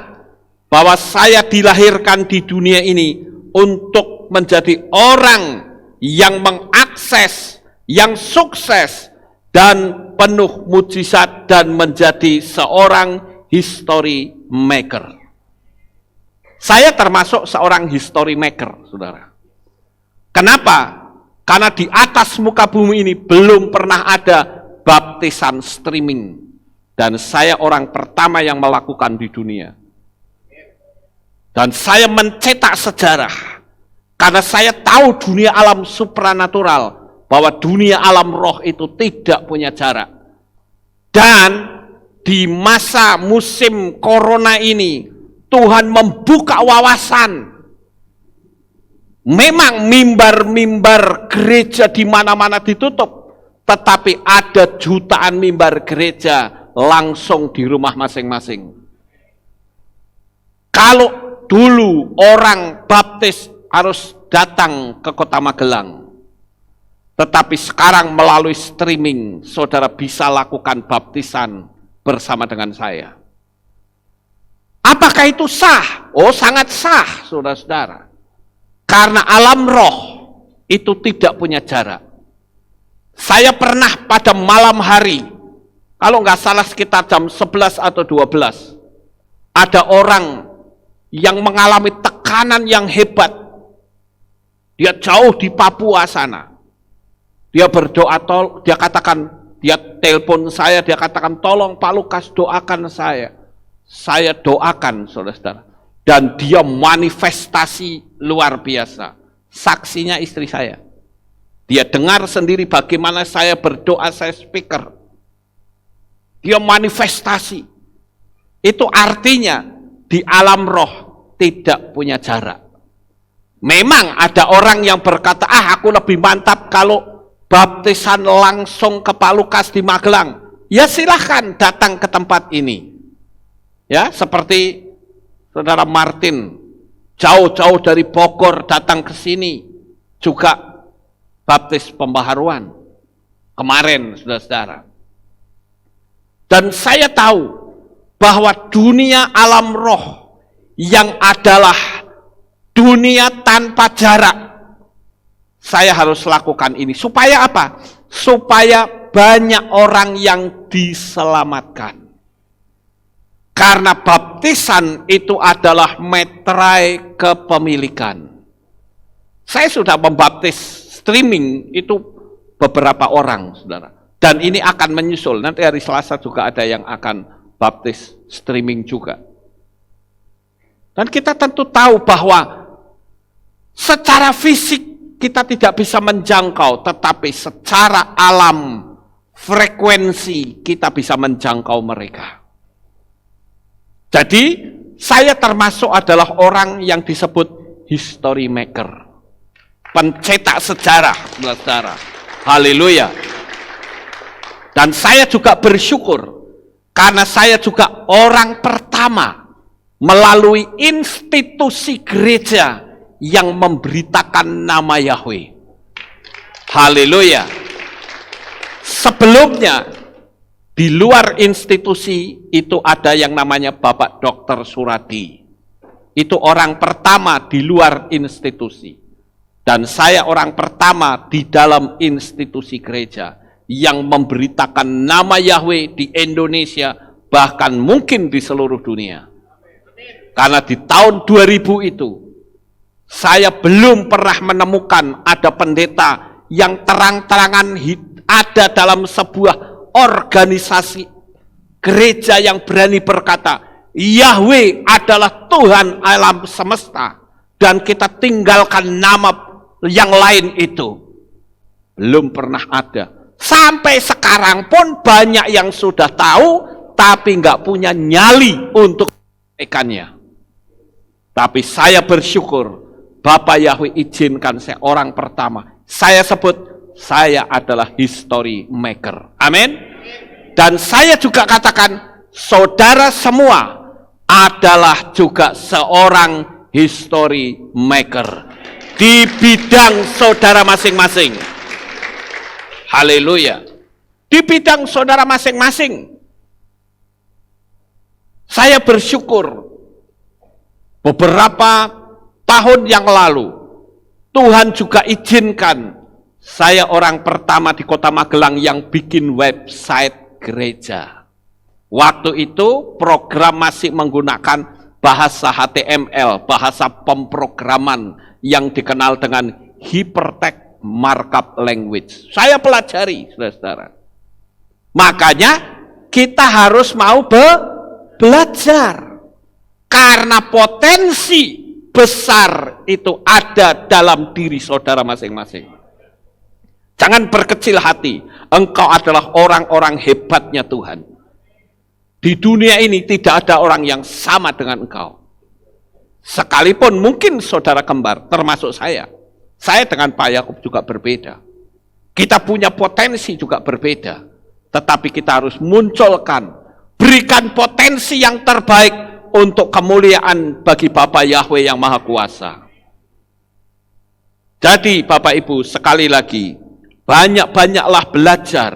bahwa saya dilahirkan di dunia ini untuk menjadi orang yang mengakses, yang sukses, dan penuh mujizat dan menjadi seorang history maker. Saya termasuk seorang history maker, saudara. Kenapa? Karena di atas muka bumi ini belum pernah ada baptisan streaming. Dan saya orang pertama yang melakukan di dunia. Dan saya mencetak sejarah. Karena saya tahu dunia alam supranatural, bahwa dunia alam roh itu tidak punya jarak. Dan di masa musim corona ini, Tuhan membuka wawasan. Memang mimbar-mimbar gereja di mana-mana ditutup, tetapi ada jutaan mimbar gereja langsung di rumah masing-masing. Kalau dulu orang baptis harus datang ke Kota Magelang, tetapi sekarang melalui streaming, saudara bisa lakukan baptisan bersama dengan saya. Apakah itu sah? Oh, sangat sah, saudara-saudara. Karena alam roh itu tidak punya jarak. Saya pernah pada malam hari, kalau nggak salah sekitar jam 11 atau 12, ada orang yang mengalami tekanan yang hebat. Dia jauh di Papua sana. Dia berdoa, dia katakan, dia telepon saya, dia katakan, tolong Pak Lukas doakan saya. Saya doakan, saudara-saudara. Dan dia manifestasi luar biasa. Saksinya istri saya. Dia dengar sendiri bagaimana saya berdoa, saya speaker. Dia manifestasi. Itu artinya di alam roh tidak punya jarak. Memang ada orang yang berkata, aku lebih mantap kalau baptisan langsung ke Pak Lukas di Magelang. Ya silahkan datang ke tempat ini. Ya, seperti Saudara Martin, jauh-jauh dari Bogor datang ke sini, juga baptis pembaharuan. Kemarin, saudara-saudara. Dan saya tahu bahwa dunia alam roh yang adalah dunia tanpa jarak, saya harus lakukan ini. Supaya apa? Supaya banyak orang yang diselamatkan. Karena baptisan itu adalah meterai kepemilikan. Saya sudah membaptis streaming itu beberapa orang, saudara. Dan ini akan menyusul. Nanti hari Selasa juga ada yang akan baptis streaming juga. Dan kita tentu tahu bahwa secara fisik kita tidak bisa menjangkau, tetapi secara alam, frekuensi kita bisa menjangkau mereka. Jadi, saya termasuk adalah orang yang disebut history maker. Pencetak sejarah, saudara. Haleluya. Dan saya juga bersyukur karena saya juga orang pertama melalui institusi gereja yang memberitakan nama Yahweh. Haleluya. Sebelumnya di luar institusi itu ada yang namanya Bapak Dr. Suradi. Itu orang pertama di luar institusi. Dan saya orang pertama di dalam institusi gereja yang memberitakan nama Yahweh di Indonesia, bahkan mungkin di seluruh dunia. Karena di tahun 2000 itu, saya belum pernah menemukan ada pendeta yang terang-terangan ada dalam sebuah organisasi gereja yang berani berkata, Yahweh adalah Tuhan alam semesta, dan kita tinggalkan nama yang lain itu. Belum pernah ada. Sampai sekarang pun banyak yang sudah tahu, tapi nggak punya nyali untuk menyampaikannya. Tapi saya bersyukur, Bapak Yahweh izinkan saya orang pertama. Saya sebut, saya adalah history maker. Amin. Dan saya juga katakan, saudara semua adalah juga seorang history maker di bidang saudara masing-masing. Haleluya. Di bidang saudara masing-masing. Saya bersyukur beberapa tahun yang lalu Tuhan juga izinkan saya orang pertama di Kota Magelang yang bikin website gereja. Waktu itu program masih menggunakan bahasa HTML, bahasa pemrograman yang dikenal dengan hypertext markup language. Saya pelajari, saudara-saudara. Makanya kita harus mau belajar. Karena potensi besar itu ada dalam diri saudara masing-masing. Jangan berkecil hati. Engkau adalah orang-orang hebatnya Tuhan. Di dunia ini tidak ada orang yang sama dengan engkau. Sekalipun mungkin saudara kembar, termasuk saya. Saya dengan Pak Yakub juga berbeda. Kita punya potensi juga berbeda. Tetapi kita harus munculkan, berikan potensi yang terbaik untuk kemuliaan bagi Bapak Yahweh yang Maha Kuasa. Jadi Bapak Ibu, sekali lagi, banyak-banyaklah belajar.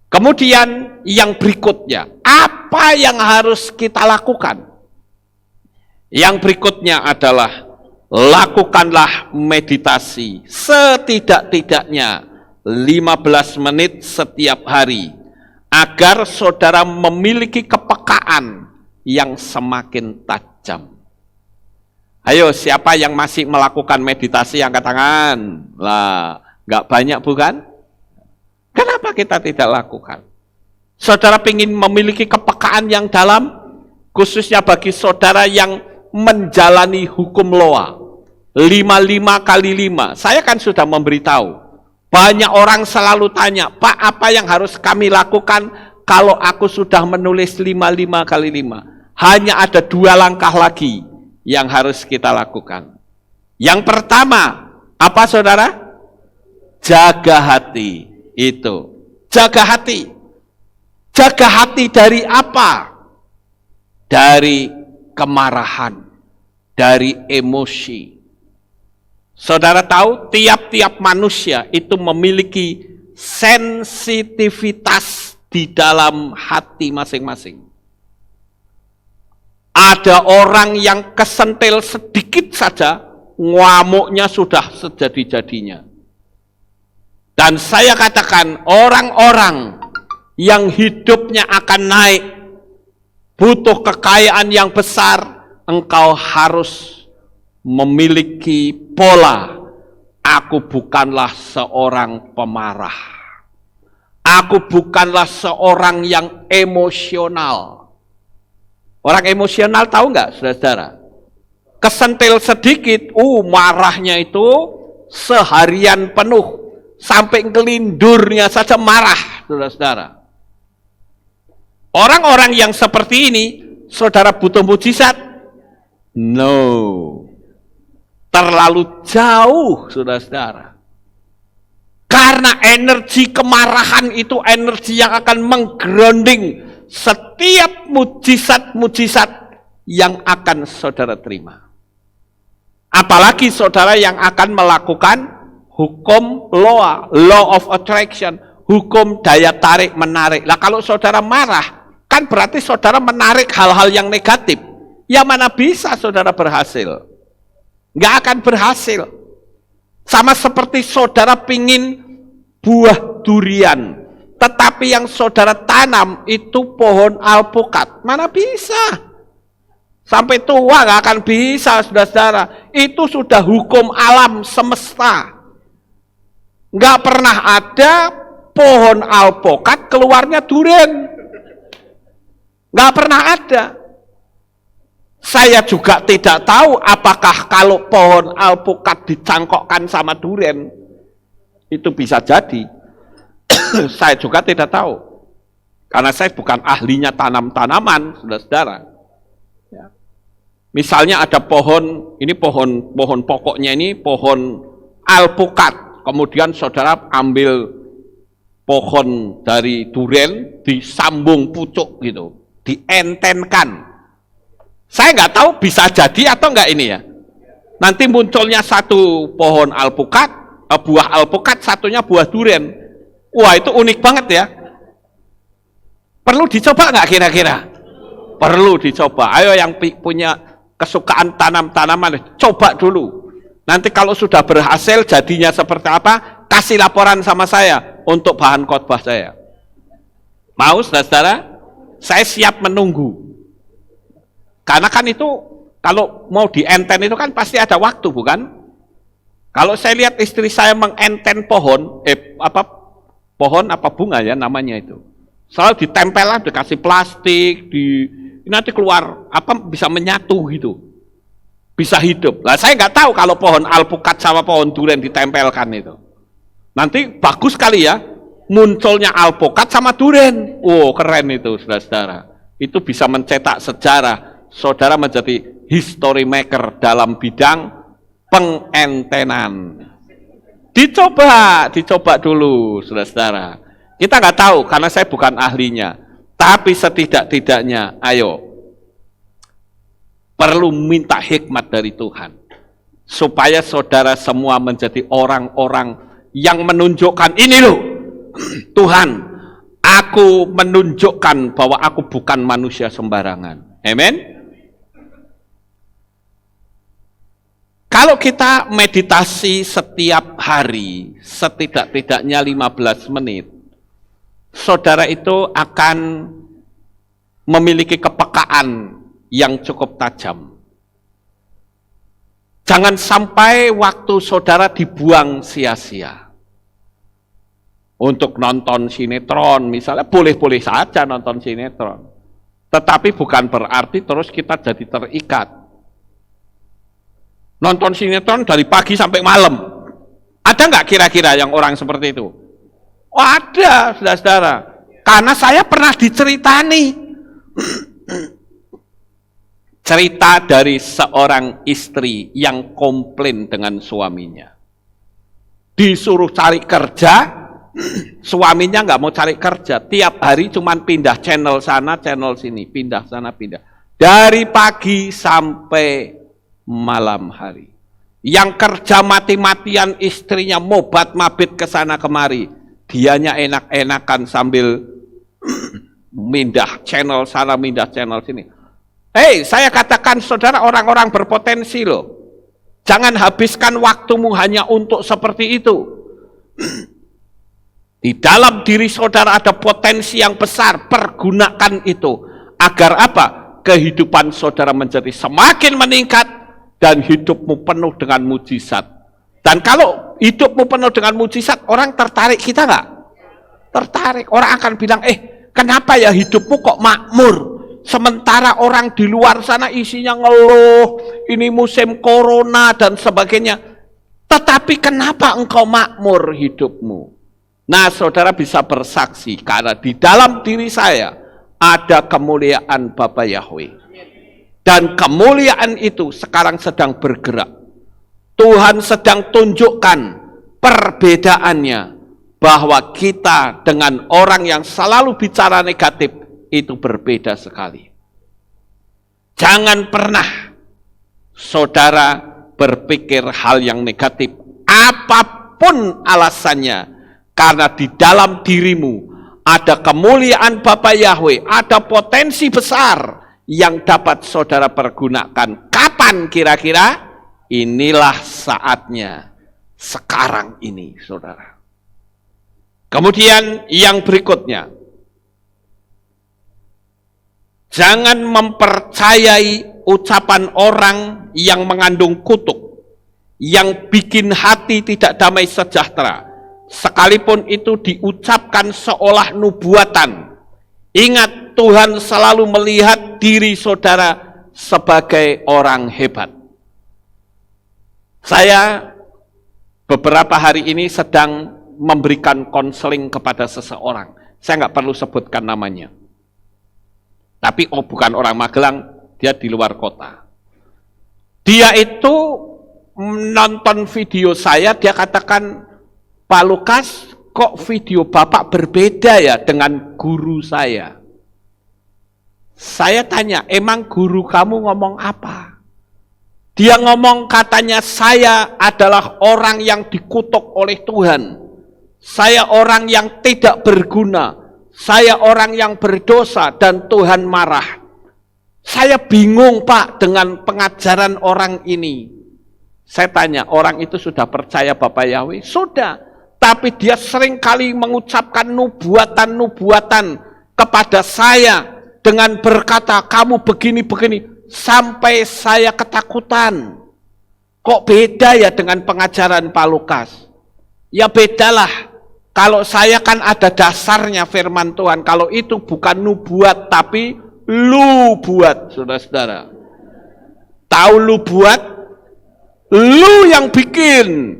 Kemudian yang berikutnya, apa yang harus kita lakukan? Yang berikutnya adalah lakukanlah meditasi setidak-tidaknya 15 menit setiap hari agar saudara memiliki kepekaan yang semakin tajam. Ayo, siapa yang masih melakukan meditasi angkat tangan? Lah, nggak banyak bukan? Kenapa kita tidak lakukan? Saudara ingin memiliki kepekaan yang dalam, khususnya bagi saudara yang menjalani hukum Loa 55 x 5. Saya kan sudah memberitahu. Banyak orang selalu tanya, Pak, apa yang harus kami lakukan kalau aku sudah menulis 55 x 5? Hanya ada 2 langkah lagi yang harus kita lakukan. Yang pertama, apa saudara? Jaga hati. Itu. Jaga hati. Jaga hati dari apa? Dari kemarahan, dari emosi. Saudara tahu, tiap-tiap manusia itu memiliki sensitivitas di dalam hati masing-masing. Ada orang yang kesentil sedikit saja, ngamuknya sudah sejadi-jadinya. Dan saya katakan, orang-orang yang hidupnya akan naik, butuh kekayaan yang besar, engkau harus memiliki pola. Aku bukanlah seorang pemarah. Aku bukanlah seorang yang emosional. Orang emosional tahu nggak, saudara-saudara? Kesentil sedikit, marahnya itu seharian penuh. Sampai kelindurnya saja marah, saudara-saudara. Orang-orang yang seperti ini, saudara butuh mujizat? No. terlalu jauh, saudara-saudara. Karena energi kemarahan itu energi yang akan menggrounding setiap mujizat-mujizat yang akan saudara terima. Apalagi saudara yang akan melakukan hukum law of attraction, hukum daya tarik menarik. Nah kalau saudara marah, kan berarti saudara menarik hal-hal yang negatif. Ya mana bisa saudara berhasil? Nggak akan berhasil. Sama seperti saudara pingin buah durian, tetapi yang saudara tanam itu pohon alpukat. Mana bisa? Sampai tua nggak akan bisa, saudara-saudara. Itu sudah hukum alam semesta. Nggak pernah ada pohon alpukat keluarnya durian. Nggak pernah ada. Saya juga tidak tahu apakah kalau pohon alpukat dicangkokkan sama durian, itu bisa jadi. Saya juga tidak tahu. Karena saya bukan ahlinya tanam-tanaman, saudara-saudara. Ya. Misalnya ada pohon, ini pohon pokoknya ini pohon alpukat. Kemudian saudara ambil pohon dari durian, disambung pucuk gitu, dientenkan. Saya nggak tahu bisa jadi atau enggak ini ya. Nanti munculnya satu pohon alpukat, buah alpukat, satunya buah durian. Wah itu unik banget ya. Perlu dicoba nggak kira-kira? Perlu dicoba. Ayo yang punya kesukaan tanam-tanaman, coba dulu. Nanti kalau sudah berhasil jadinya seperti apa, kasih laporan sama saya untuk bahan khotbah saya. Mau saudara-saudara? Saya siap menunggu. Karena kan itu kalau mau dienten itu kan pasti ada waktu, bukan? Kalau saya lihat istri saya mengenten pohon, pohon apa bunga ya namanya itu. Selalu ditempel lah, dikasih plastik, nanti keluar apa bisa menyatu gitu. Bisa hidup. Lah saya nggak tahu kalau pohon alpukat sama pohon durian ditempelkan itu. Nanti bagus sekali ya, munculnya alpukat sama durian. Oh keren itu, saudara-saudara. Itu bisa mencetak sejarah. Saudara menjadi history maker dalam bidang pengentenan. Dicoba dulu, saudara-saudara. Kita nggak tahu karena saya bukan ahlinya. Tapi setidak-tidaknya, ayo, perlu minta hikmat dari Tuhan. Supaya saudara semua menjadi orang-orang yang menunjukkan, ini loh, Tuhan, aku menunjukkan bahwa aku bukan manusia sembarangan. Amen. Kalau kita meditasi setiap hari, setidak-tidaknya 15 menit, saudara itu akan memiliki kepekaan yang cukup tajam. Jangan sampai waktu saudara dibuang sia-sia. Untuk nonton sinetron, misalnya boleh-boleh saja nonton sinetron. Tetapi bukan berarti terus kita jadi terikat. Nonton sinetron dari pagi sampai malam. Ada nggak kira-kira yang orang seperti itu? Oh ada, saudara-saudara. Karena saya pernah diceritani. Cerita dari seorang istri yang komplain dengan suaminya. Disuruh cari kerja, suaminya nggak mau cari kerja. Tiap hari cuman pindah channel sana, channel sini. Pindah sana, pindah. Dari pagi sampai malam hari. Yang kerja mati-matian istrinya mobat mabit ke sana kemari. Dianya enak-enakan sambil mindah channel sana, mindah channel sini. Hei, saya katakan saudara orang-orang berpotensi loh. Jangan habiskan waktumu hanya untuk seperti itu. Di dalam diri saudara ada potensi yang besar, pergunakan itu. Agar apa? Kehidupan saudara menjadi semakin meningkat, dan hidupmu penuh dengan mujizat. Dan kalau hidupmu penuh dengan mujizat, orang tertarik kita nggak? Tertarik. Orang akan bilang, kenapa ya hidupmu kok makmur? Sementara orang di luar sana isinya ngeluh, ini musim corona dan sebagainya. Tetapi kenapa engkau makmur hidupmu? Nah, saudara bisa bersaksi, karena di dalam diri saya ada kemuliaan Bapa Yahweh. Dan kemuliaan itu sekarang sedang bergerak. Tuhan sedang tunjukkan perbedaannya, bahwa kita dengan orang yang selalu bicara negatif itu berbeda sekali. Jangan pernah saudara berpikir hal yang negatif, apapun alasannya, karena di dalam dirimu ada kemuliaan Bapa Yahweh, ada potensi besar yang dapat saudara pergunakan. Kapan kira-kira? Inilah saatnya, sekarang ini, saudara. Kemudian yang berikutnya, jangan mempercayai ucapan orang yang mengandung kutuk, yang bikin hati tidak damai sejahtera, sekalipun itu diucapkan seolah nubuatan. Ingat, Tuhan selalu melihat diri saudara sebagai orang hebat. Saya beberapa hari ini sedang memberikan konseling kepada seseorang. Saya nggak perlu sebutkan namanya. Tapi bukan orang Magelang, dia di luar kota. Dia itu nonton video saya, dia katakan, Pak Lukas, kok video Bapak berbeda ya dengan guru saya? Saya tanya, emang guru kamu ngomong apa? Dia ngomong, katanya, saya adalah orang yang dikutuk oleh Tuhan. Saya orang yang tidak berguna. Saya orang yang berdosa dan Tuhan marah. Saya bingung, Pak, dengan pengajaran orang ini. Saya tanya, orang itu sudah percaya Bapak Yahweh? Sudah. Tapi dia sering kali mengucapkan nubuatan-nubuatan kepada saya dengan berkata, kamu begini-begini. Sampai saya ketakutan. Kok beda ya dengan pengajaran Pak Lukas? Ya bedalah. Kalau saya kan ada dasarnya firman Tuhan. Kalau itu bukan nubuat tapi lu buat, saudara-saudara. Tahu lu buat? Lu yang bikin.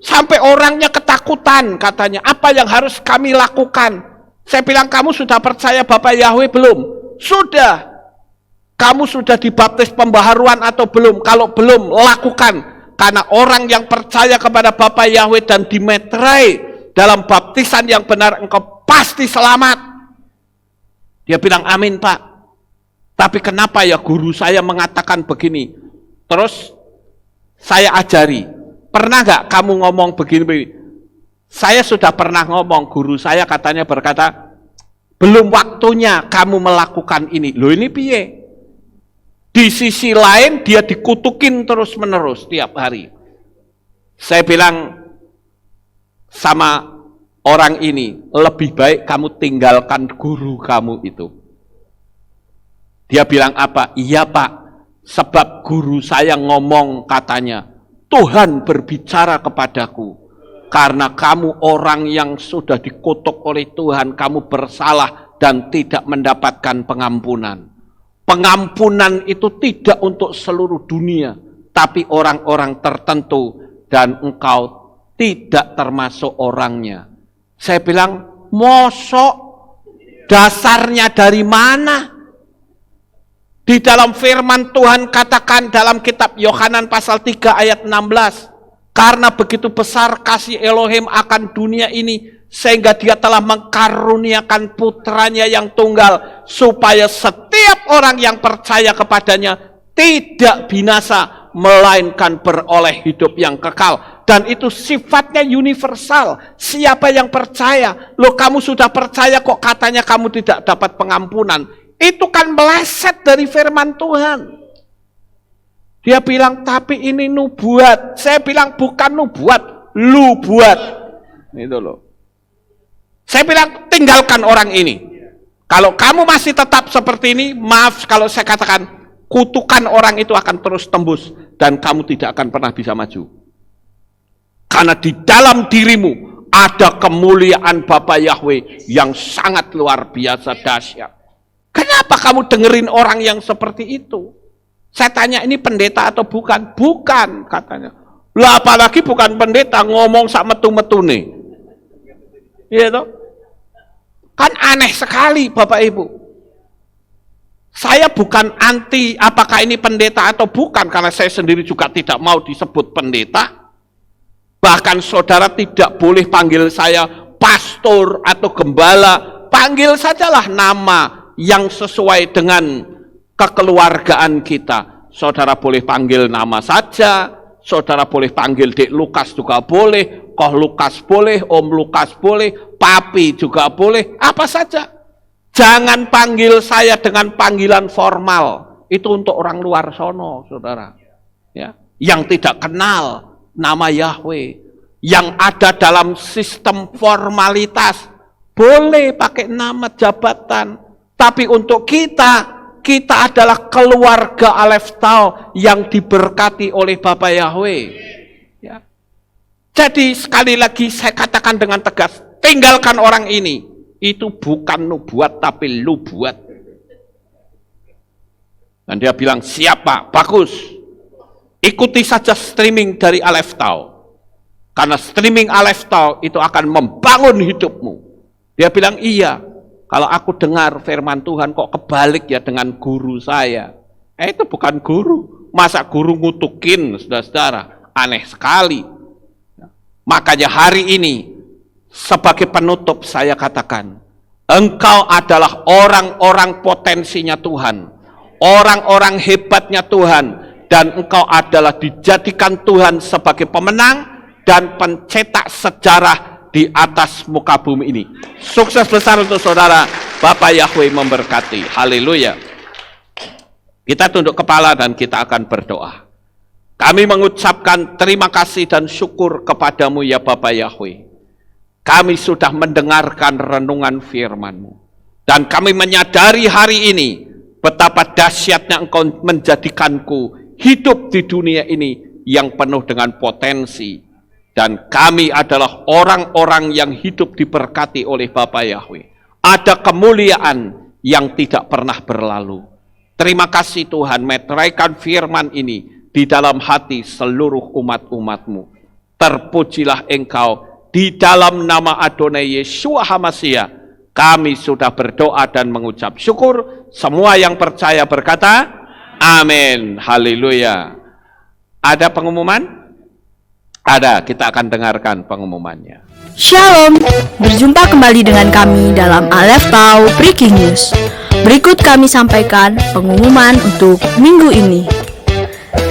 Sampai orangnya ketakutan katanya. Apa yang harus kami lakukan? Saya bilang, kamu sudah percaya Bapak Yahweh belum? Sudah. Kamu sudah dibaptis pembaharuan atau belum? Kalau belum, lakukan. Karena orang yang percaya kepada Bapa Yahweh dan dimeterai dalam baptisan yang benar, engkau pasti selamat. Dia bilang, amin Pak. Tapi kenapa ya guru saya mengatakan begini? Terus saya ajari, pernah nggak kamu ngomong begini? Saya sudah pernah ngomong, guru saya katanya berkata, belum waktunya kamu melakukan ini. Loh ini piye? Di sisi lain dia dikutukin terus-menerus tiap hari. Saya bilang sama orang ini, lebih baik kamu tinggalkan guru kamu itu. Dia bilang apa? Iya Pak, sebab guru saya ngomong katanya, Tuhan berbicara kepadaku. Karena kamu orang yang sudah dikutuk oleh Tuhan, kamu bersalah dan tidak mendapatkan pengampunan. Pengampunan itu tidak untuk seluruh dunia, tapi orang-orang tertentu, dan engkau tidak termasuk orangnya. Saya bilang, mosok dasarnya dari mana? Di dalam firman Tuhan katakan dalam kitab Yohanan pasal 3 ayat 16, karena begitu besar kasih Elohim akan dunia ini, sehingga dia telah mengkaruniakan putranya yang tunggal, supaya setiap orang yang percaya kepadanya tidak binasa, melainkan beroleh hidup yang kekal. Dan itu sifatnya universal. Siapa yang percaya? Loh, kamu sudah percaya kok katanya kamu tidak dapat pengampunan? Itu kan meleset dari firman Tuhan. Dia bilang, tapi ini nubuat. Saya bilang, bukan nubuat, lu buat. Itu loh. Saya bilang, tinggalkan orang ini. Kalau kamu masih tetap seperti ini, maaf kalau saya katakan, kutukan orang itu akan terus tembus, dan kamu tidak akan pernah bisa maju. Karena di dalam dirimu ada kemuliaan Bapa Yahweh yang sangat luar biasa dahsyat. Kenapa kamu dengerin orang yang seperti itu? Saya tanya, ini pendeta atau bukan? Bukan, katanya. Lah apalagi bukan pendeta, ngomong sak metu-metune. Iya toh? Kan aneh sekali Bapak Ibu. Saya bukan anti apakah ini pendeta atau bukan, karena saya sendiri juga tidak mau disebut pendeta. Bahkan saudara tidak boleh panggil saya pastor atau gembala, panggil sajalah nama yang sesuai dengan kekeluargaan kita. Saudara boleh panggil nama saja, saudara boleh panggil Dek Lukas juga boleh, Koh Lukas boleh, Om Lukas boleh, Papi juga boleh, apa saja. Jangan panggil saya dengan panggilan formal. Itu untuk orang luar sono, saudara. Ya, yang tidak kenal nama Yahweh, yang ada dalam sistem formalitas, boleh pakai nama jabatan. Tapi untuk kita adalah keluarga Aleph Tau yang diberkati oleh Bapa Yahweh. Ya. Jadi sekali lagi saya katakan dengan tegas, tinggalkan orang ini. Itu bukan nubuat tapi lubuat. Dan dia bilang, siapa? Bagus. Ikuti saja streaming dari Aleph Tau. Karena streaming Aleph Tau itu akan membangun hidupmu. Dia bilang, iya. Kalau aku dengar firman Tuhan kok kebalik ya dengan guru saya. Itu bukan guru. Masa guru ngutukin, saudara-saudara? Aneh sekali. Makanya hari ini, sebagai penutup saya katakan, engkau adalah orang-orang potensinya Tuhan, orang-orang hebatnya Tuhan, dan engkau adalah dijadikan Tuhan sebagai pemenang dan pencetak sejarah di atas muka bumi ini. Sukses besar untuk saudara, Bapak Yahweh memberkati. Haleluya. Kita tunduk kepala dan kita akan berdoa. Kami mengucapkan terima kasih dan syukur kepadamu ya Bapak Yahweh. Kami sudah mendengarkan renungan firman-Mu. Dan kami menyadari hari ini betapa dahsyatnya Engkau menjadikanku hidup di dunia ini yang penuh dengan potensi. Dan kami adalah orang-orang yang hidup diberkati oleh Bapa Yahweh. Ada kemuliaan yang tidak pernah berlalu. Terima kasih Tuhan, meteraikan firman ini di dalam hati seluruh umat-umat-Mu. Terpujilah Engkau. Di dalam nama Adonai Yeshua HaMashiach, kami sudah berdoa dan mengucap syukur. Semua yang percaya berkata, amin. Haleluya. Ada pengumuman? Ada, kita akan dengarkan pengumumannya. Shalom, berjumpa kembali dengan kami dalam Aleph Tau Breaking News. Berikut kami sampaikan pengumuman untuk minggu ini.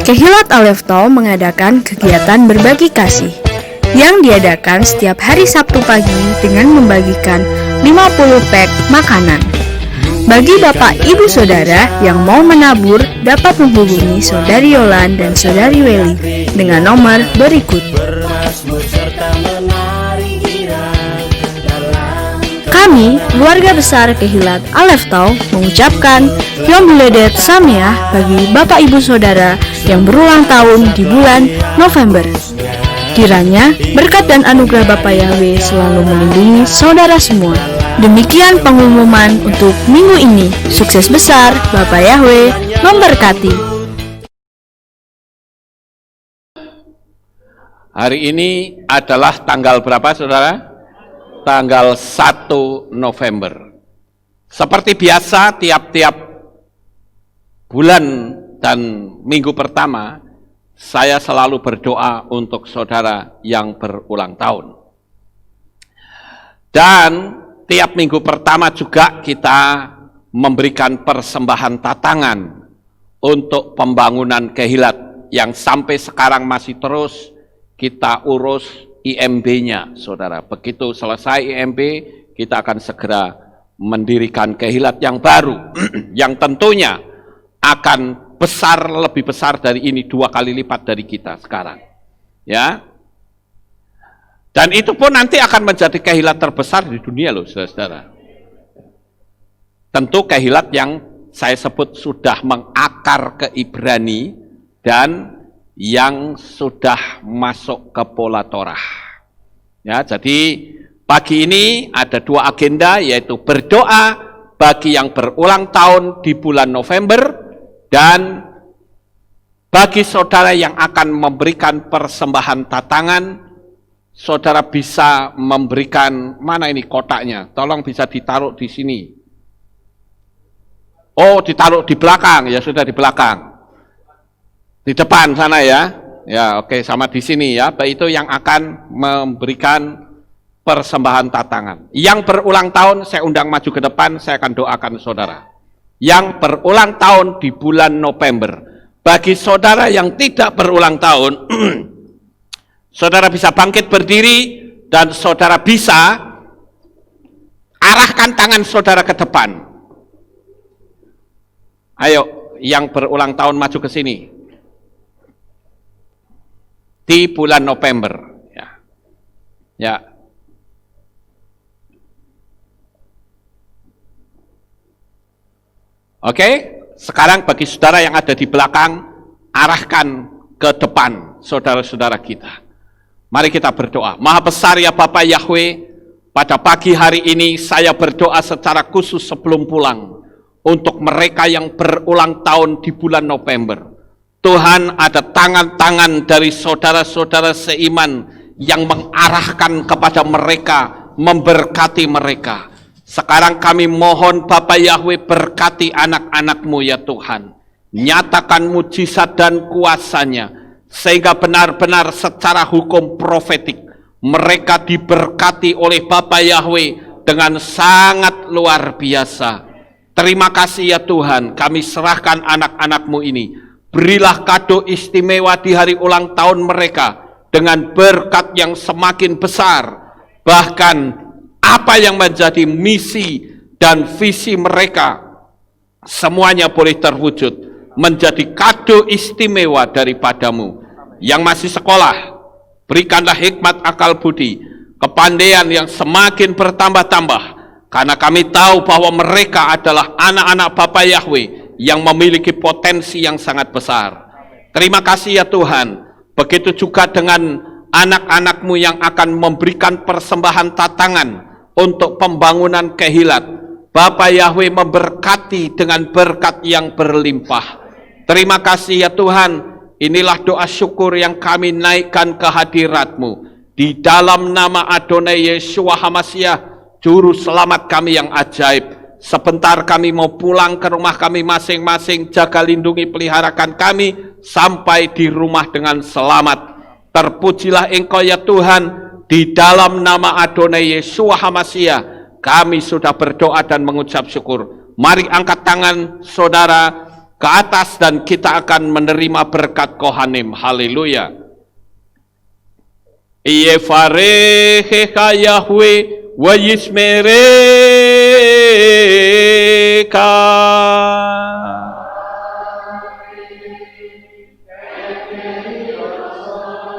Kehilat Aleph Tau mengadakan kegiatan berbagi kasih yang diadakan setiap hari Sabtu pagi dengan membagikan 50 pack makanan. Bagi Bapak Ibu Saudara yang mau menabur dapat menghubungi Saudari Yolan dan Saudari Weli dengan nomor berikut. Kami, keluarga besar Kehilat Aleph Tau, mengucapkan Yom Huledet Sameach bagi Bapak Ibu Saudara yang berulang tahun di bulan November. Kiranya berkat dan anugerah Bapa Yahweh selalu melindungi saudara semua. Demikian pengumuman untuk minggu ini. Sukses besar, Bapa Yahweh memberkati. Hari ini adalah tanggal berapa saudara? Tanggal 1 November. Seperti biasa tiap-tiap bulan dan minggu pertama, saya selalu berdoa untuk saudara yang berulang tahun. Dan tiap minggu pertama juga kita memberikan persembahan tatangan untuk pembangunan Kehilat yang sampai sekarang masih terus kita urus IMB-nya, saudara. Begitu selesai IMB, kita akan segera mendirikan Kehilat yang baru, yang tentunya akan besar, lebih besar dari ini, 2 kali lipat dari kita sekarang. Ya. Dan itu pun nanti akan menjadi Kehilat terbesar di dunia loh, saudara. Tentu Kehilat yang saya sebut sudah mengakar ke Ibrani dan yang sudah masuk ke pola Torah. Ya, jadi pagi ini ada 2 agenda, yaitu berdoa bagi yang berulang tahun di bulan November, dan bagi saudara yang akan memberikan persembahan tatangan, saudara bisa memberikan, mana ini kotaknya? Tolong bisa ditaruh di sini. Oh, ditaruh di belakang, ya sudah di belakang. Di depan sana ya. Ya, oke, sama di sini ya. Itu yang akan memberikan persembahan tatangan. Yang berulang tahun saya undang maju ke depan, saya akan doakan saudara. Yang berulang tahun di bulan November. Bagi saudara yang tidak berulang tahun, saudara bisa bangkit berdiri dan saudara bisa arahkan tangan saudara ke depan. Ayo, yang berulang tahun maju ke sini. Di bulan November. Ya. Ya. Oke, sekarang bagi saudara yang ada di belakang, arahkan ke depan saudara-saudara kita. Mari kita berdoa. Maha besar ya Bapak Yahweh, pada pagi hari ini saya berdoa secara khusus sebelum pulang. Untuk mereka yang berulang tahun di bulan November. Tuhan, ada tangan-tangan dari saudara-saudara seiman yang mengarahkan kepada mereka, memberkati mereka. Sekarang kami mohon Bapak Yahweh, berkati anak-anak-Mu ya Tuhan. Nyatakan mujizat dan kuasa-Nya, sehingga benar-benar secara hukum profetik, mereka diberkati oleh Bapak Yahweh dengan sangat luar biasa. Terima kasih ya Tuhan, kami serahkan anak-anak-Mu ini. Berilah kado istimewa di hari ulang tahun mereka dengan berkat yang semakin besar. Bahkan apa yang menjadi misi dan visi mereka, semuanya boleh terwujud menjadi kado istimewa daripada-Mu. Yang masih sekolah, berikanlah hikmat akal budi, kepandaian yang semakin bertambah-tambah. Karena kami tahu bahwa mereka adalah anak-anak Bapa Yahweh yang memiliki potensi yang sangat besar. Terima kasih ya Tuhan. Begitu juga dengan anak-anak-Mu yang akan memberikan persembahan tatangan untuk pembangunan Kehilat. Bapa Yahweh memberkati dengan berkat yang berlimpah. Terima kasih ya Tuhan. Inilah doa syukur yang kami naikkan ke hadirat-Mu. Di dalam nama Adonai Yeshua HaMashiach, Juru Selamat kami yang ajaib. Sebentar kami mau pulang ke rumah kami masing-masing. Jaga, lindungi, peliharakan kami sampai di rumah dengan selamat. Terpujilah Engkau ya Tuhan. Di dalam nama Adonai Yeshua HaMashiach kami sudah berdoa dan mengucap syukur. Mari angkat tangan saudara ke atas dan kita akan menerima berkat Kohanim. Haleluya. Yevarechecha Yahweh wa yismereka.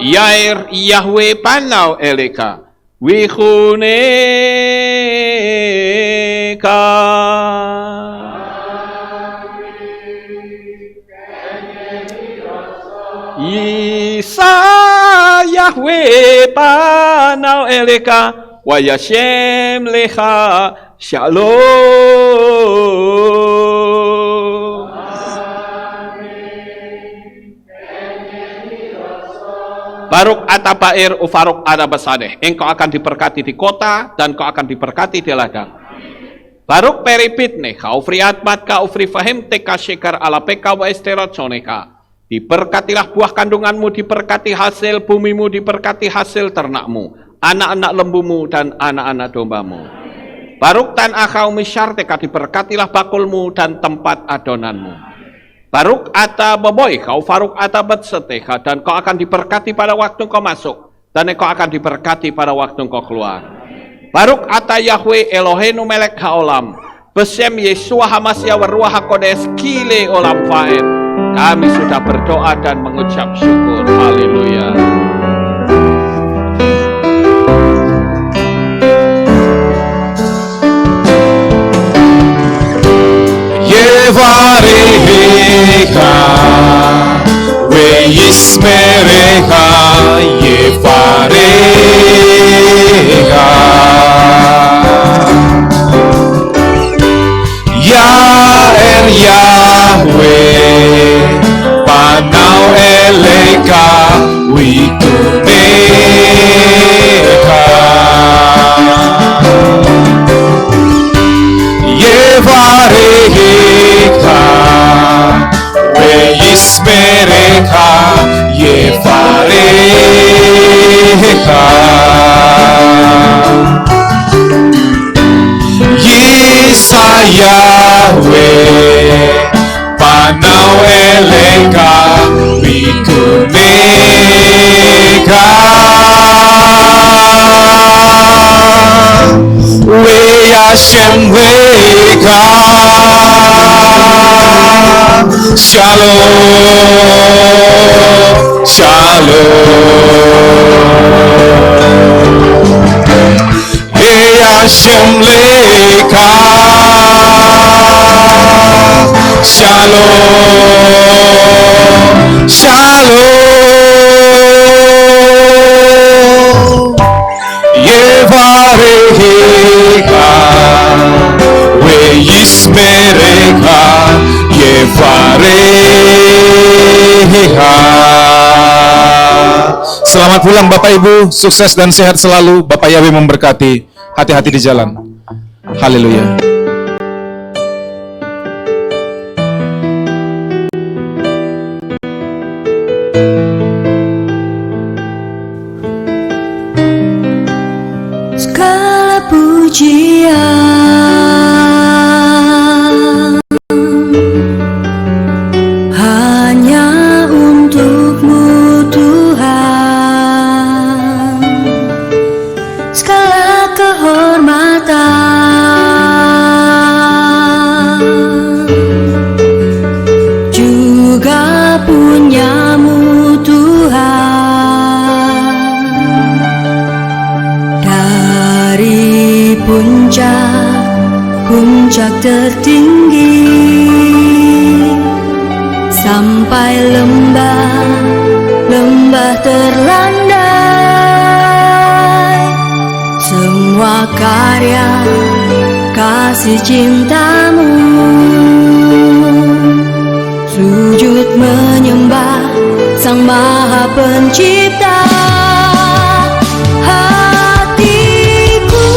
Yair Yahweh panau eleka wichuneka. Isa Yahweh panau eleka wa yashem lecha shalom. Baruk atabair ufaruk adabasadeh. Engkau akan diberkati di kota dan kau akan diberkati di ladang. Baruk peripitne kau friatmat kau frifahim teka shekar ala peka wa esterotsoneka. Diberkatilah buah kandunganmu, diberkati hasil bumimu, diberkati hasil ternakmu, anak-anak lembumu dan anak-anak dombamu. Baruk tan akau misyarteka, diberkatilah bakulmu dan tempat adonanmu. Baruk ata boboy kau faruk ata betseteha, dan kau akan diberkati pada waktu kau masuk, dan kau akan diberkati pada waktu kau keluar. Baruk ata Yahweh Eloheinu melek haolam, besem Yeshua HaMashiach waruah hakodes kile olam faed. Kami sudah berdoa dan mengucap syukur. Haleluya. Yevarechecha ve'yismerecha Yevarecha Yair Yahweh panau eleka wituneka Yevarechecha Yahweh, Panau Eleka, Mikuneka. We Hashem Weka, Shalom, Shalom. Hey Hashem Leka, Shalom, Shalom. Yevareka, we Yismereka, Yevareha. Selamat pulang Bapak Ibu, sukses dan sehat selalu. Bapak Yahweh memberkati. Hati-hati di jalan. Haleluya. Segala pujian hanya untuk-Mu Tuhan, segala kehormatan juga punya-Mu Tuhan. Dari puncak tertinggi sampai lembah terlandai, semua karya kasih cinta-Mu, sujud menyembah Sang Maha Pencipta. Hatiku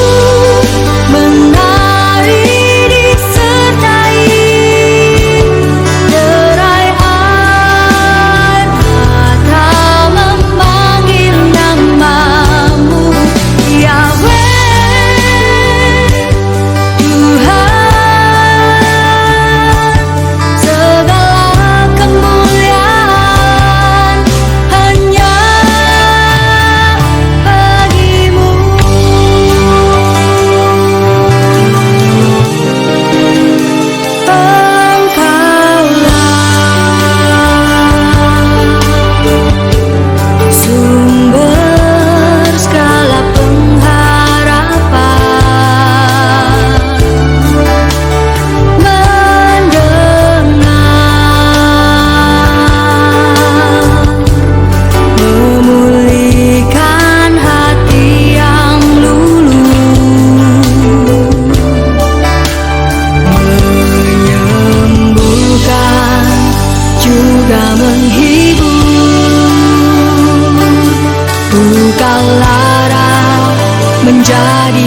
menari disertai derai air mata memanggil nama-Mu, Yahweh Tuhan. Segala kemuliaan hanya bagi-Mu. Engkaulah sumber segala pengharapan, mendengar, memulihkan hati yang luluh, menyembuhkan juga menghibur. Bukalah menjadi